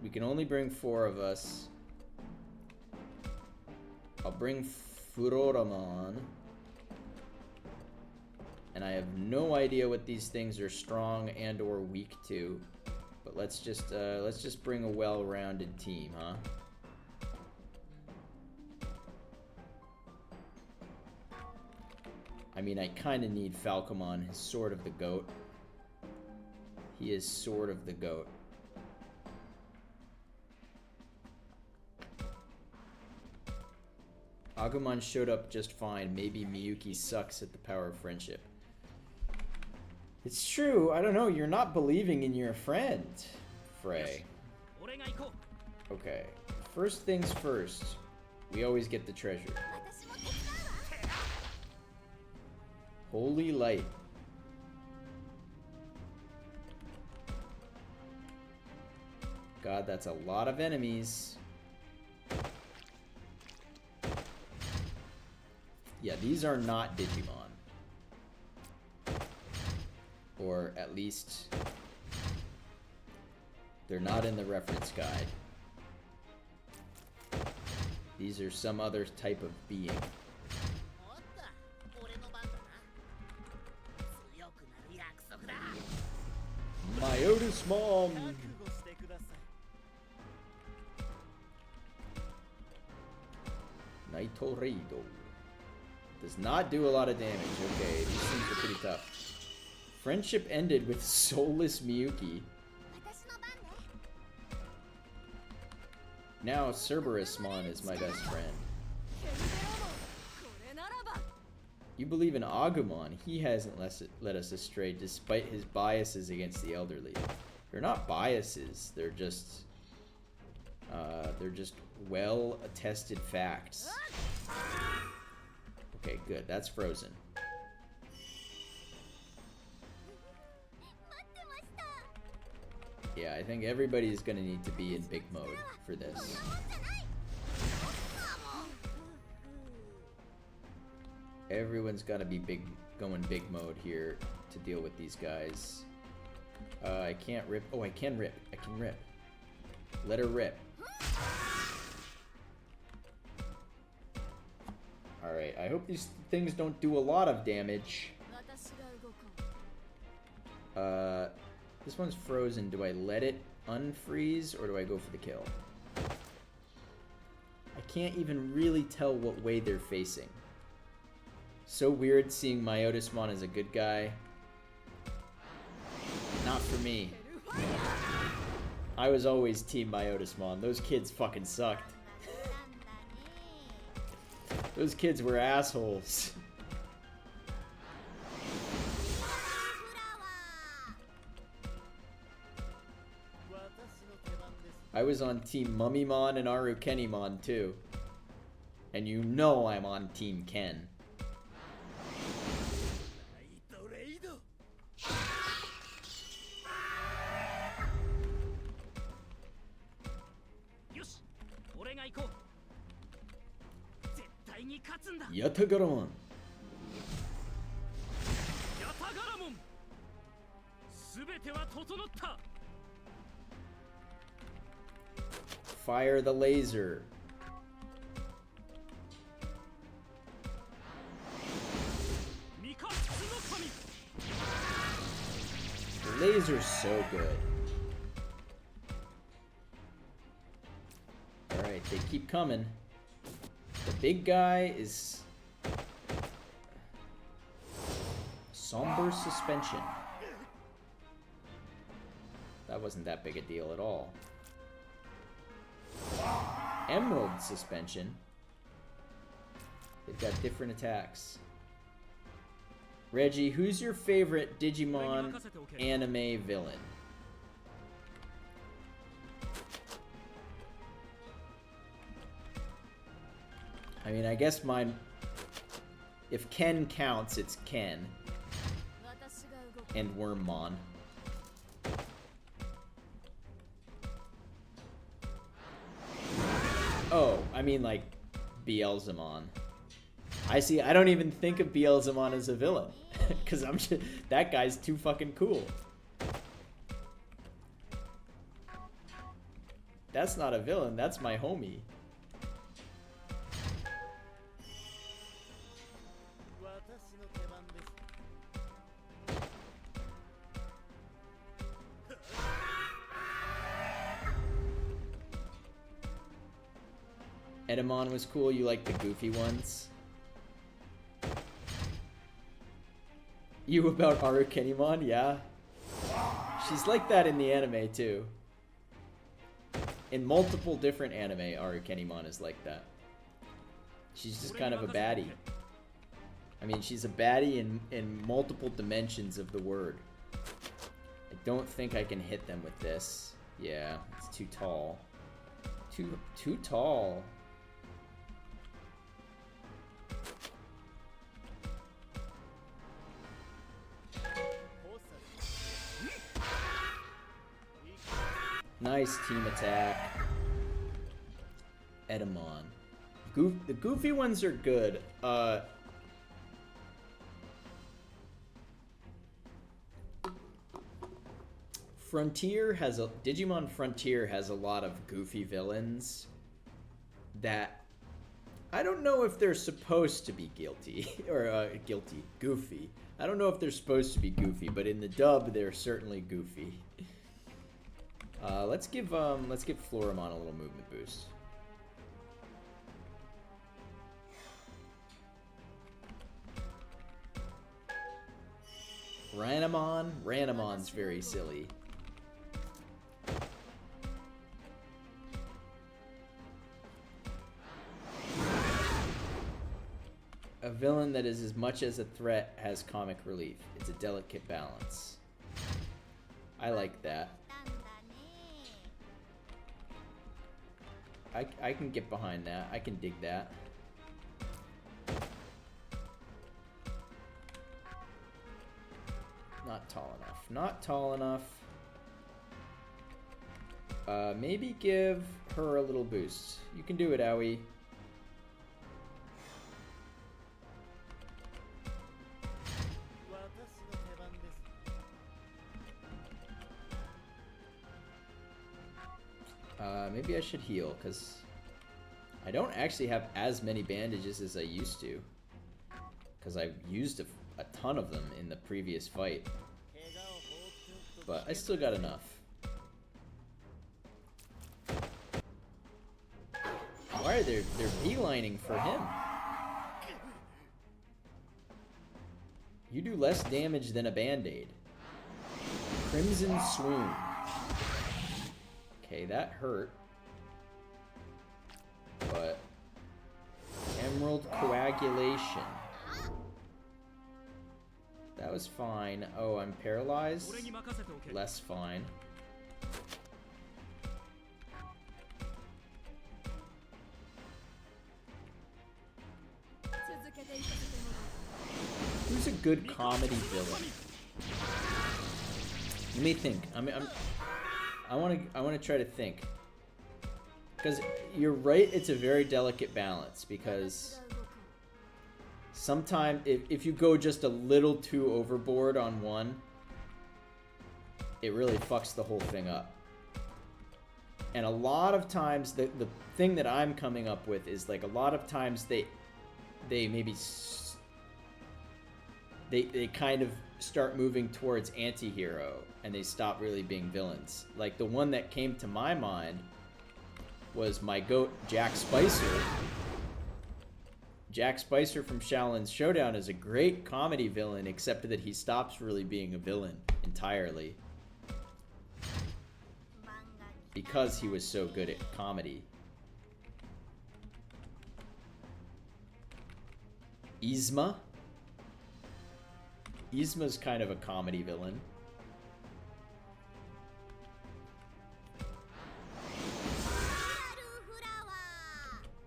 we can only bring 4 of us. I'll bring Furoramon. And I have no idea what these things are strong and or weak to. But let's just bring a well-rounded team, huh? I mean, I kind of need Falcomon, his Sword of the Goat. He is Sword of the Goat. Agumon showed up just fine. Maybe Miyuki sucks at the power of friendship. It's true. I don't know. You're not believing in your friend, Frey. Okay. First things first. We always get the treasure. Holy light. God, that's a lot of enemies. Yeah, these are not Digimon. Or at least they're not in the reference guide. These are some other type of being. おっと俺の番だな強くなる約束だ Myotis Mom! 覚悟してください Nitorido. Does not do a lot of damage. Okay, these things are pretty tough. Friendship ended with soulless Miyuki. 私の番ね Now Cerberusmon is my best friend. これならば You believe in Agumon. He hasn't led us astray despite his biases against the elderly. They're not biases. They're just well-attested facts. Okay, good. That's frozen. 待ってました Yeah, I think everybody's gonna need to be in big mode for this. もんじゃない Everyone's gotta be going big mode here to deal with these guys. I can't rip. Oh, I can rip. I can rip. Let her rip. Alright, I hope these things don't do a lot of damage. 私が動こう This one's frozen. Do I let it unfreeze or do I go for the kill? I can't even really tell what way they're facing. So weird seeing Myotismon as a good guy. Not for me. I was always Team Myotismon. Those kids fucking sucked. Those kids were assholes. I was on Team Mummymon and Arukenimon too. And you know I'm on Team Ken. よし俺が行こう絶対に勝つんだ Yatagaramon. ヤタガラモンすべては整った Fire the laser. ミカツの神 The laser's so good. Alright, they keep coming. The big guy is... Somber suspension. That wasn't that big a deal at all. Emerald suspension. They've got different attacks. Reggie, who's your favorite Digimon anime villain? I mean, I guess mine... If Ken counts, it's Ken. 私が動く And Wormmon. Oh, I mean like Beelzemon. I see, I don't even think of Beelzemon as a villain. Cause I'm just, that guy's too fucking cool. That's not a villain, that's my homie. 私の手番です Edamon was cool, you like the goofy ones? You about Arukenimon? Yeah. She's like that in the anime too. In multiple different anime, Arukenimon is like that. She's just kind of a baddie. I mean, she's a baddie in multiple dimensions of the word. I don't think I can hit them with this. Yeah, it's too tall. Too tall. Nice team attack. Edamon. The goofy ones are good. Digimon Frontier has a lot of goofy villains that I don't know if they're supposed to be guilty or goofy. I don't know if they're supposed to be goofy, but in the dub they're certainly goofy. Let's give Floramon a little movement boost. Ranamon's very silly. A villain that is as much as a threat has comic relief. It's a delicate balance. I like that. I can get behind that. I can dig that. Not tall enough. Not tall enough. Maybe give her a little boost. You can do it, Aoi. Maybe I should heal, because I don't actually have as many bandages as I used to. Because I used a ton of them in the previous fight. But I still got enough. Why are they're beelining for him? You do less damage than a band-aid. Crimson Swoon. Okay, that hurt. But Emerald Coagulation. That was fine. Oh, I'm paralyzed? Less fine. Who's a good comedy villain? Let me think. I want to try to think. Because you're right, it's a very delicate balance, because sometimes if you go just a little too overboard on one, it really fucks the whole thing up. And a lot of times, the thing that I'm coming up with is, like, a lot of times they maybe they kind of start moving towards anti-hero and they stop really being villains. Like, the one that came to my mind was my goat, Jack Spicer. Jack Spicer from Shaolin's Showdown is a great comedy villain, except that he stops really being a villain entirely. Because he was so good at comedy. Yzma? Yzma's kind of a comedy villain.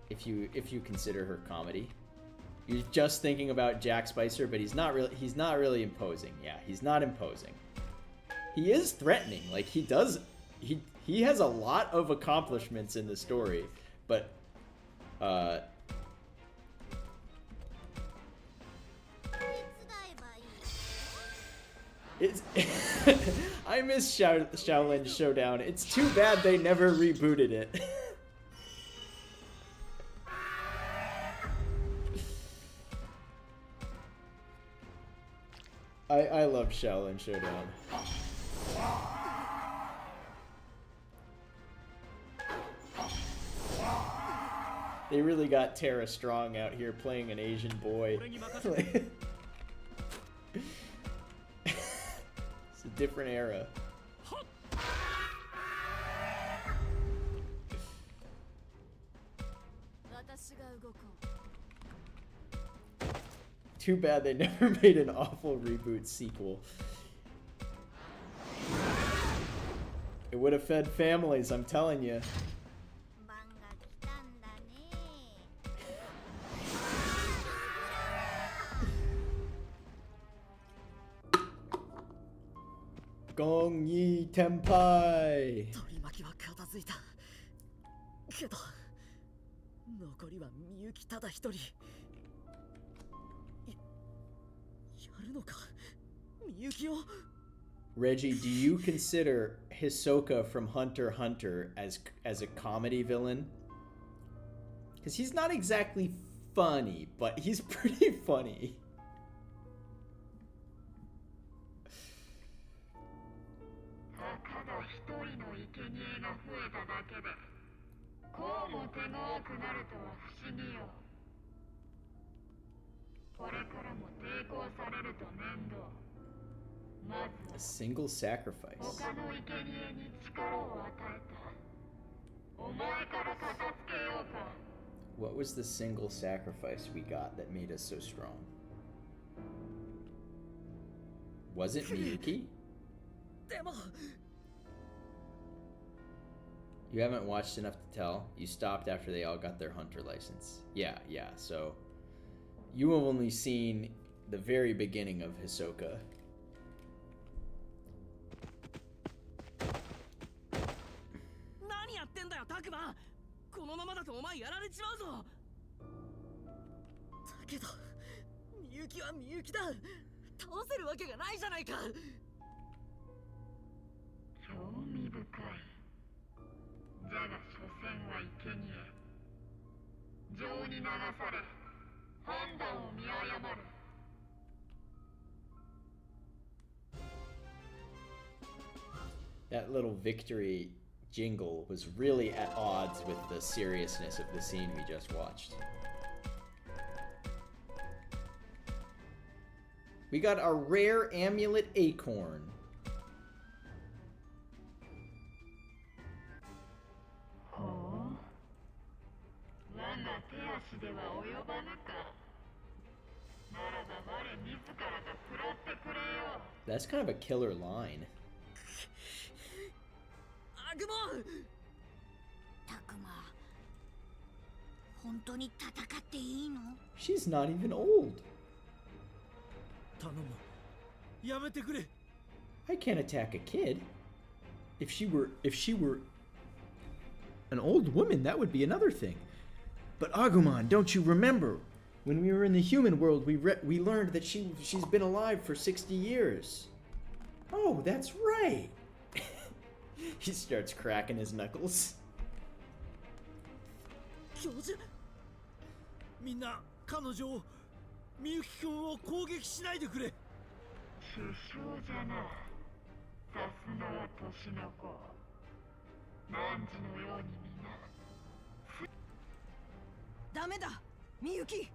If you consider her comedy. You're just thinking about Jack Spicer, but he's not really imposing. Yeah, he's not imposing. He is threatening. Like, he has a lot of accomplishments in the story, but it's I miss Shaolin's Showdown. It's too bad they never rebooted it. I love Shaolin Showdown. They really got Tara Strong out here playing an Asian boy. It's a different era. Too bad they never made an awful reboot sequel. It would have fed families, I'm telling you. Gong Yi Tenpai. 取り巻きは片付いたけど残りはみゆきただ一人やるのかみゆきを Reggie, do you consider Hisoka from Hunter x Hunter as a comedy villain? Because he's not exactly funny, but he's pretty funny. ただ一人の生贄が増えただけでこうも手強くなるとは不思議よ。これからも抵抗されると面倒。ま A ず single sacrifice. 他の生贄に力を与えた。お前から片付けようか。 What was the single sacrifice we got that made us so strong? Was it Miyuki? でも You haven't watched enough to tell. You stopped after they all got their hunter license. Yeah. So you have only seen the very beginning of Hisoka. 何やってんだよタクマ。このままだとお前やられちまうぞ。だけどみゆきはみゆきだ。倒せるわけがないじゃないか。興味深い。じゃが所詮は生贄。情に流され判断を見誤る。 That little victory jingle was really at odds with the seriousness of the scene we just watched. We got a rare amulet acorn. ほう。我が手足では及ばぬか。ならば我自らが拾ってくれよ。 That's kind of a killer line. アグモン。タクマ、本当に戦っていいの？ She's not even old. 頼む、やめてくれ。 I can't attack a kid. If she were an old woman, that would be another thing. But Agumon, don't you remember? When we were in the human world, we learned that she's been alive for 60 years. Oh, that's right. He starts cracking his knuckles. 教授、みんな彼女を、みゆきくんを攻撃しないでくれ。首相じゃな。さすがは年の子。何時のように皆。ダメだ、みゆき。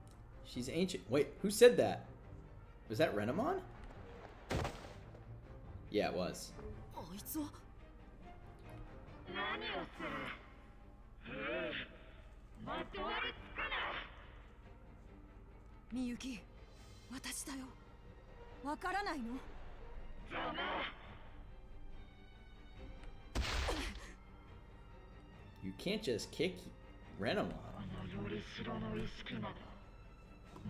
She's ancient. Wait, who said that? Was that Renamon? Yeah, it was. あいつは。何をする。へえ、まとわりつくな。みゆき、私だよ。わからないの？邪魔。 You can't just kick Renamon. このよりしろの意識など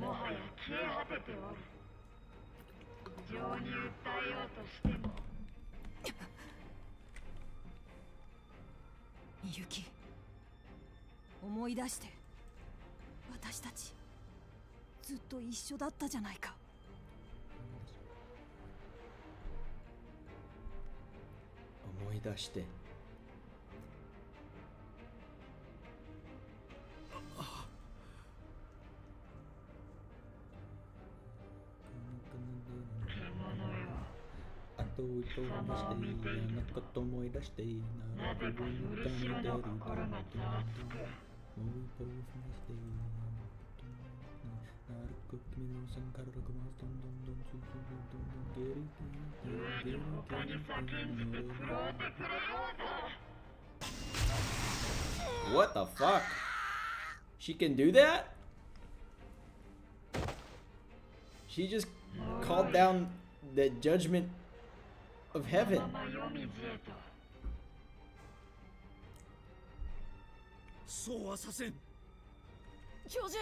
もはや消え果てておる。情に訴えようとしても。みゆき、思い出して。私たちずっと一緒だったじゃないか。思い出して。後を通して嫌なこと思い出してなぜかよりしろの心がざわつく。勇気を他に叫んでてくろうてくれようぞ。 What the fuck? She can do that? She just called down the judgment of heaven. そうはさせん。教授。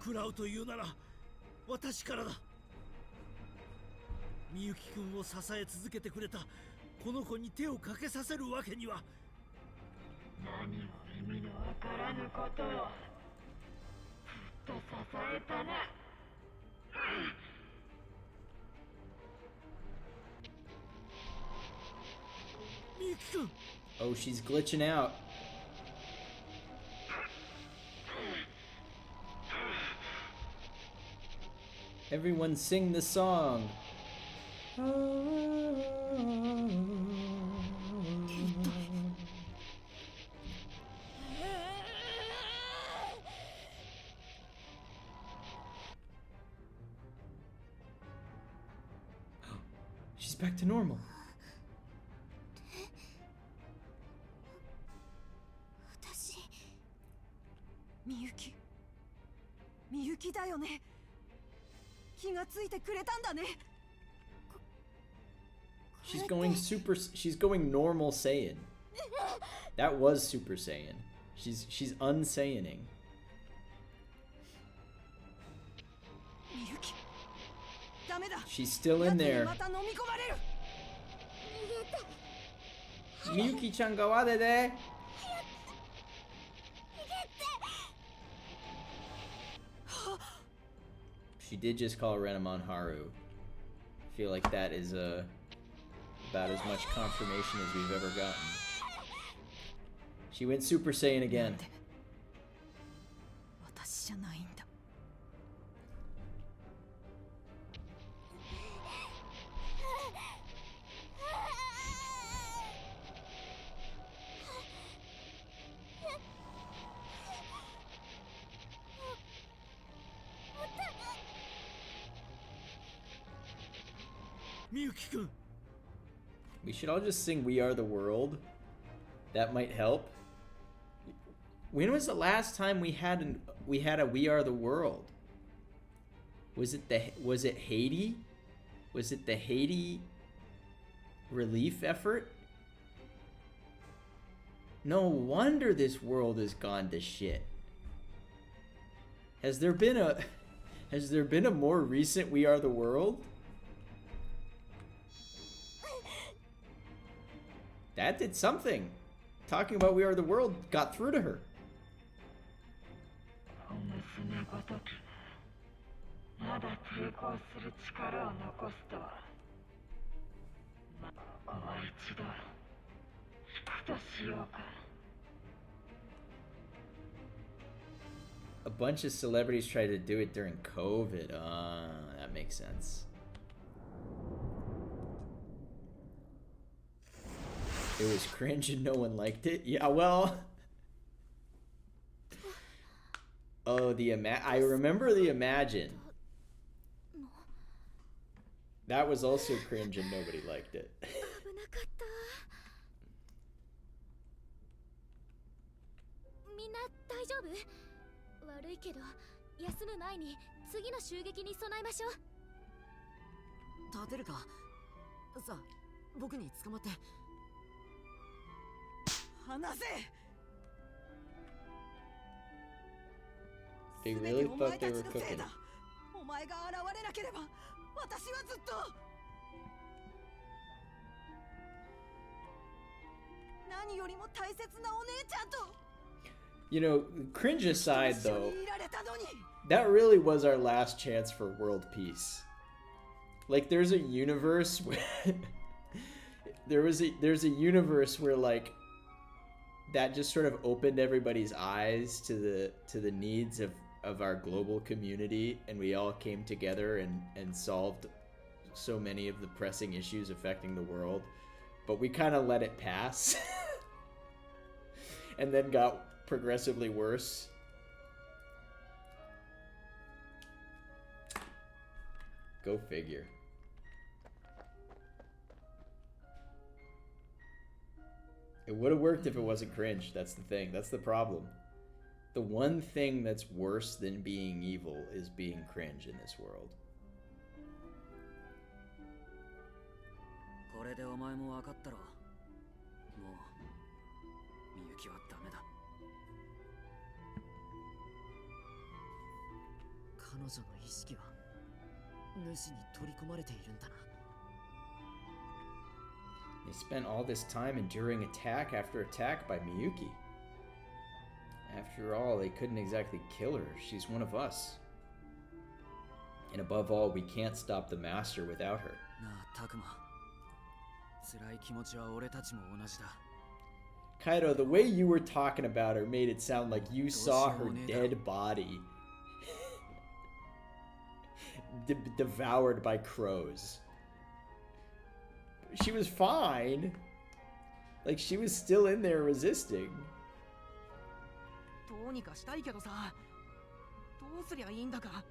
食らうというなら私からだ。みゆきくんを支え続けてくれたこの子に手をかけさせるわけには。何も意味のわからぬことをずっと支えたな。みゆきくん。 Oh, she's glitching out. Everyone sing the song. She's back to normal. 私みゆきみゆきだよね。気がついてくれたんだね。 She's going normal Saiyan. That was Super Saiyan. She's unsaiyaning. みゆきダメだ。 She's still in there. また飲み込まれる。 Miyuki-chan ga wade de. She did just call Renamon Haru. I feel like that is about as much confirmation as we've ever gotten. She went Super Saiyan again. 私じゃないんだ。 みゆきくん We should all just sing We Are the World. That might help. When was the last time we had a We Are the World? Was it Haiti? Was it the Haiti relief effort? No wonder this world has gone to shit. Has there been a more recent We Are the World? That did something. Talking about We Are the World got through to her. 娘ごときまだ抵抗する力を残すとはもう一度引くとしようか A bunch of celebrities tried to do it during COVID. That makes sense. It was cringe and no one liked it. Yeah, well. Oh, I remember the Imagine. That was also cringe and nobody liked it. 危なかったみんな大丈夫？悪いけど休む前に次の襲撃に備えましょう。立てるか。さあ僕に捕まって。離せ。 They really thought they were cooking. お前が現れなければ私はずっと。何よりも大切なお姉ちゃんと。 You know, cringe aside though, that really was our last chance for world peace. Like there's a universe where there's a universe where like that just sort of opened everybody's eyes to the needs of our global community, and we all came together and solved so many of the pressing issues affecting the world, but we kind of let it pass and then got progressively worse. Go figure. It would have worked if it wasn't cringe. That's the thing. That's the problem. The one thing that's worse than being evil is being cringe in this world. これでお前も分かったろ。もうみゆきはダメだ。彼女の意識は主に取り込まれているんだな。 They spent all this time enduring attack after attack by Miyuki. After all, they couldn't exactly kill her. She's one of us. And above all, we can't stop the master without her. なあ、タクマ。辛い気持ちは俺たちも同じだ。 Kaido, the way you were talking about her made it sound like you saw her dead body. devoured by crows. She was fine. Like, she was still in there resisting. どうにかしたいけどさ、どうすりゃいいんだか。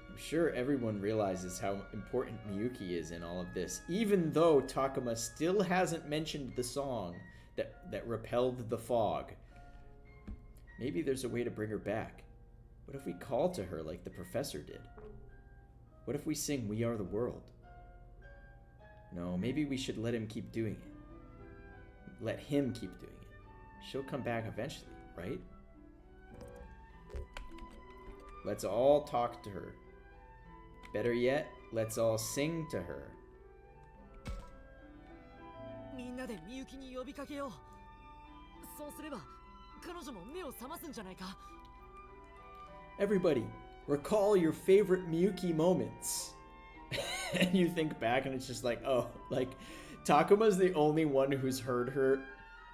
I'm sure everyone realizes how important Miyuki is in all of this, even though Takuma still hasn't mentioned the song that repelled the fog. Maybe there's a way to bring her back. What if we call to her like the professor did? What if we sing We Are the World? No, maybe we should let him keep doing it. Let him keep doing it. She'll come back eventually, right? Let's all talk to her. Better yet, let's all sing to her. みんなでみゆきに呼びかけよう。そうすれば彼女も目を覚ますんじゃないか。 Everybody, recall your favorite Miyuki moments. And you think back and it's just like, oh, like Takuma's the only one who's heard her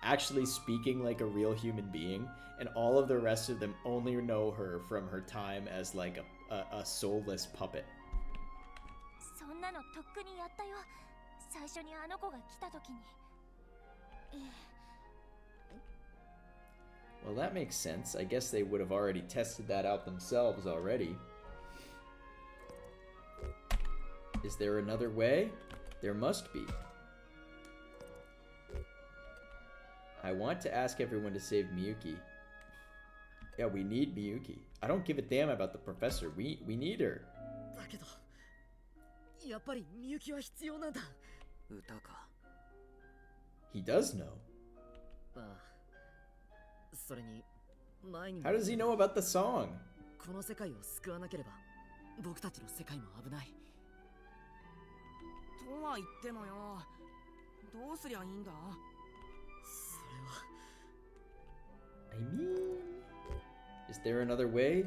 actually speaking like a real human being, and all of the rest of them only know her from her time as like a soulless puppet. そんなのとっくにやったよ。最初にあの子が来た時に。Well, that makes sense. I guess they would have already tested that out themselves already. Is there another way? There must be. I want to ask everyone to save Miyuki. Yeah, we need Miyuki. I don't give a damn about the professor. We need her. だけど、やっぱりみゆきは必要なんだ。歌か。 He does know. ああ。それに前にも。 How does he know about the song? この世界を救わなければ、僕たちの世界も危ない。とは言ってもよ、どうすりゃいいんだ？それは。I mean, is there another way?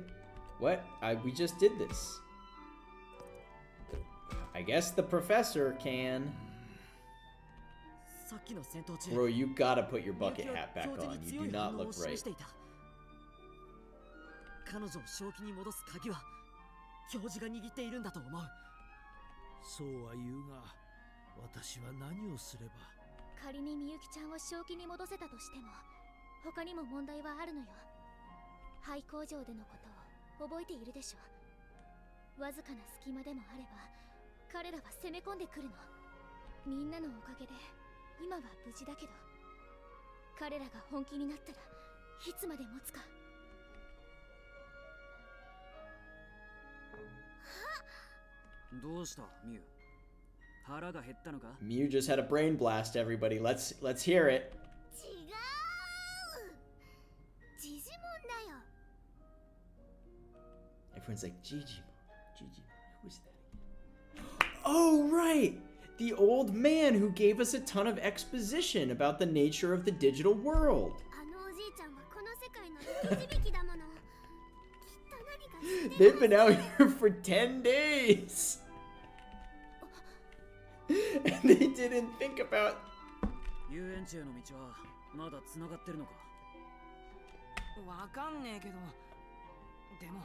What? We just did this. I guess the professor can. さっきの戦闘中。 Bro, you gotta put your bucket hat back on. You do not look right. 彼女を正気に戻す鍵は教授が握っているんだと思う。そうは言うが、私は何をすれば。仮にみゆきちゃんを正気に戻せたとしても、他にも問題はあるのよ。廃工場でのことを覚えているでしょ。わずかな隙間でもあれば、彼らは攻め込んでくるの。みんなのおかげで今は無事だけど、彼らが本気になったらいつまで持つか。どうした、ミュウ？腹が減ったのか？ Mew just had a brain blast, everybody. Let's hear it. 違う。ジジモンだよ。 Everyone's like, Digimon. Who is that again? Oh, right! The old man who gave us a ton of exposition about the nature of the digital world. あのおじいちゃんはこの世界の生き字引だもの。きっと何か知ってる。 They've been out here for 10 days. And they didn't think about... 遊園地への道はまだ繋がってるのか？わかんねえけど、でも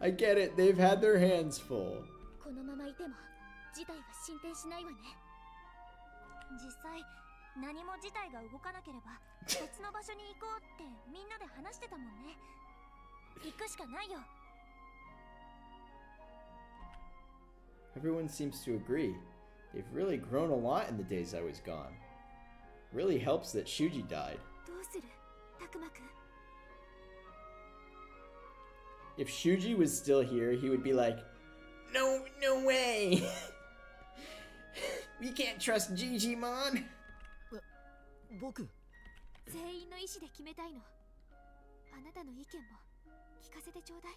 I get it. They've had their hands full. このままいても事態は進展しないわね。実際何も事態が動かなければ別の場所に行こうってみんなで話してたもんね。行くしかないよ。 Everyone seems to agree. They've really grown a lot in the days I was gone. Really helps that Shuji died. どうする、たくまくん。 If Shuji was still here, he would be like, No way! We can't trust Digimon! 僕。全員の意思で決めたいの。あなたの意見も聞かせてちょうだい。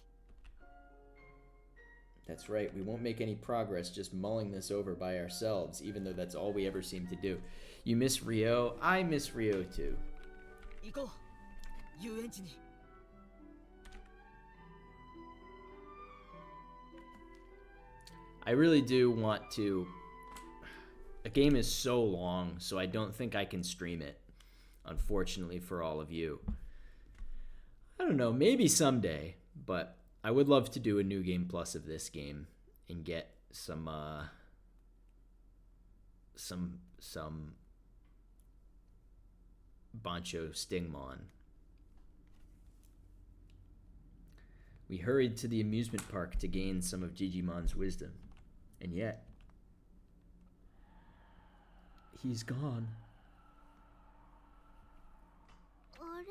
That's right, we won't make any progress just mulling this over by ourselves, even though that's all we ever seem to do. You miss Rio? I miss Rio too. 行こう。遊園地に。 I really do want to... A game is so long, so I don't think I can stream it, unfortunately for all of you. I don't know, maybe someday, but I would love to do a new game plus of this game and get some Bancho Stingmon. We hurried to the amusement park to gain some of Digimon's wisdom, and yet he's gone. あれ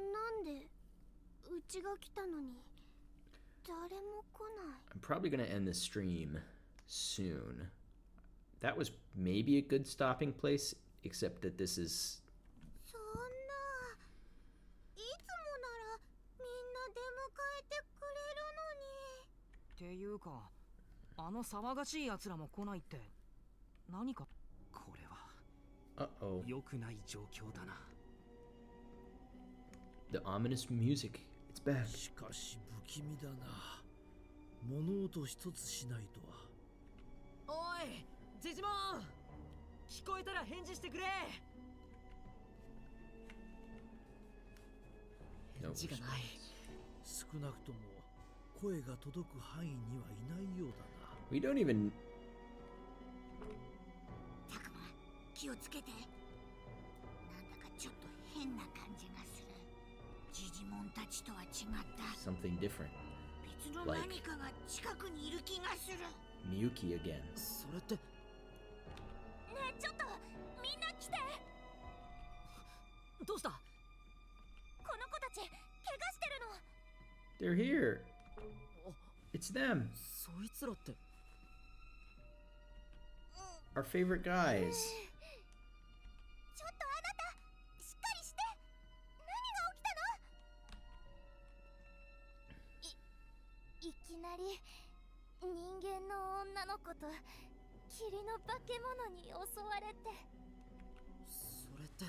なんでうちが来たのに誰も来ない。 I'm probably gonna end the stream soon. That was maybe a good stopping place, except that this is... そんないつもならみんな出迎えてくれるのに。っていうか、あの騒がしい奴らも来ないって何か。これは Uh-oh. 良くない状況だな。 The ominous music. It's back. しかし不気味だな。物音一つしないとは。おい、ジジモン、聞こえたら返事してくれ。返事がない。少なくとも声が届く範囲にはいないようだな。 We don't even... たくま、気をつけて。なんだかちょっと変な感じがする。ジジモンたちとは違った。 something different. 別の何かが近くにいる気がする。 Miyuki again. それって。ねえちょっとみんな来て。どうした？この子たち怪我してるの。 They're here. It's them. そいつらって。 Our favorite guys. ちょっとあなたしっかりして。何が起きたの？いきなり人間の女の子と霧の化け物に襲われて。それって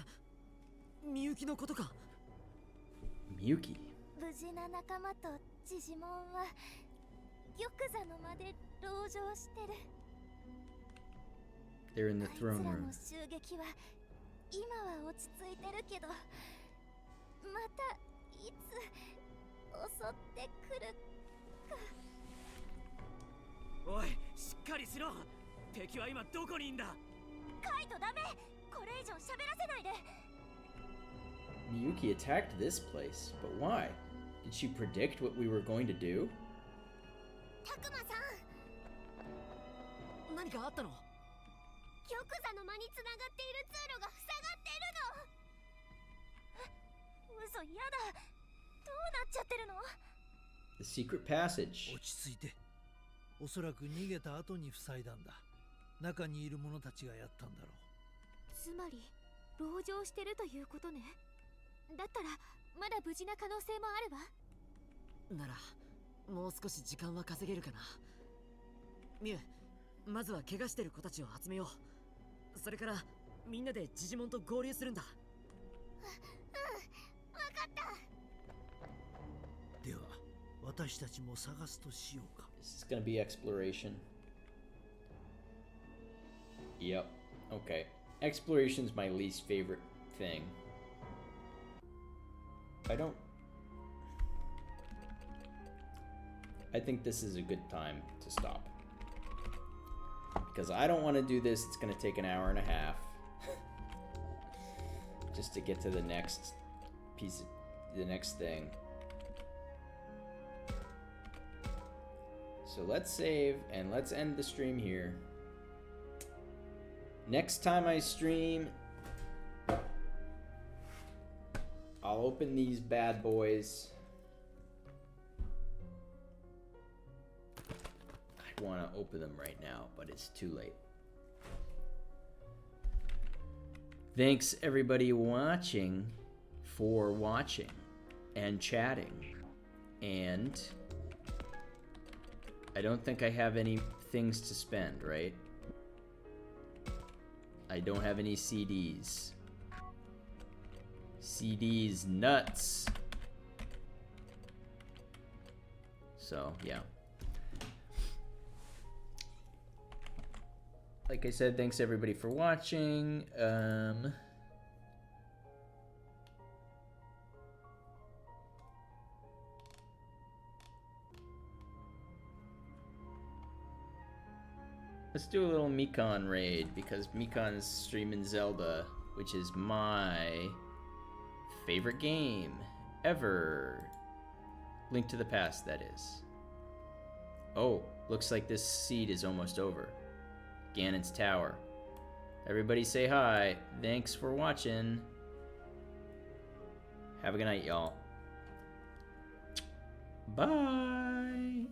みゆきのことか。 Miyuki. 無事な仲間とジジモンは玉座の間で籠城してる。 They're in the あいつ throne ら room. の襲撃は今は落ち着いてるけど、またいつ襲ってくるか。おい、しっかりしろ。敵は今どこにいんだ。カイトダメ。これ以上喋らせないで。 Miyuki attacked this place, but why? Did she predict what we were going to do? たくまさん、何かあったの？玉座の間につながっている通路が塞がっているの。嘘、やだ。どうなっちゃってるの？ The secret passage. 落ち着いて。おそらく逃げた後に塞いだんだ。中にいる者たちがやったんだろう。つまり籠城してるということね。だったらまだ無事な可能性もあるわ。ならもう少し時間は稼げるかな。ミュウ、まずは怪我してる子たちを集めよう。それからみんなでジジモンと合流するんだ。わかった。では私たちも探すとしようか。 This is gonna be exploration. Yep. Okay. Exploration's my least favorite thing. I think this is a good time to stop. Because I don't want to do this. It's going to take an hour and a half. Just to get to the next piece, the next thing. So let's save and let's end the stream here. Next time I stream, I'll open these bad boys. I want to open them right now, but it's too late. Thanks everybody for watching and chatting. And I don't think I have any things to spend, right? I don't have any CDs. CDs nuts. So, yeah. Like I said, thanks everybody for watching. Let's do a little Mikon raid because Mikon's streaming Zelda, which is my favorite game ever. Link to the Past, that is. Oh, looks like this seed is almost over. Ganon's Tower. Everybody say hi. Thanks for watching. Have a good night, y'all. Bye.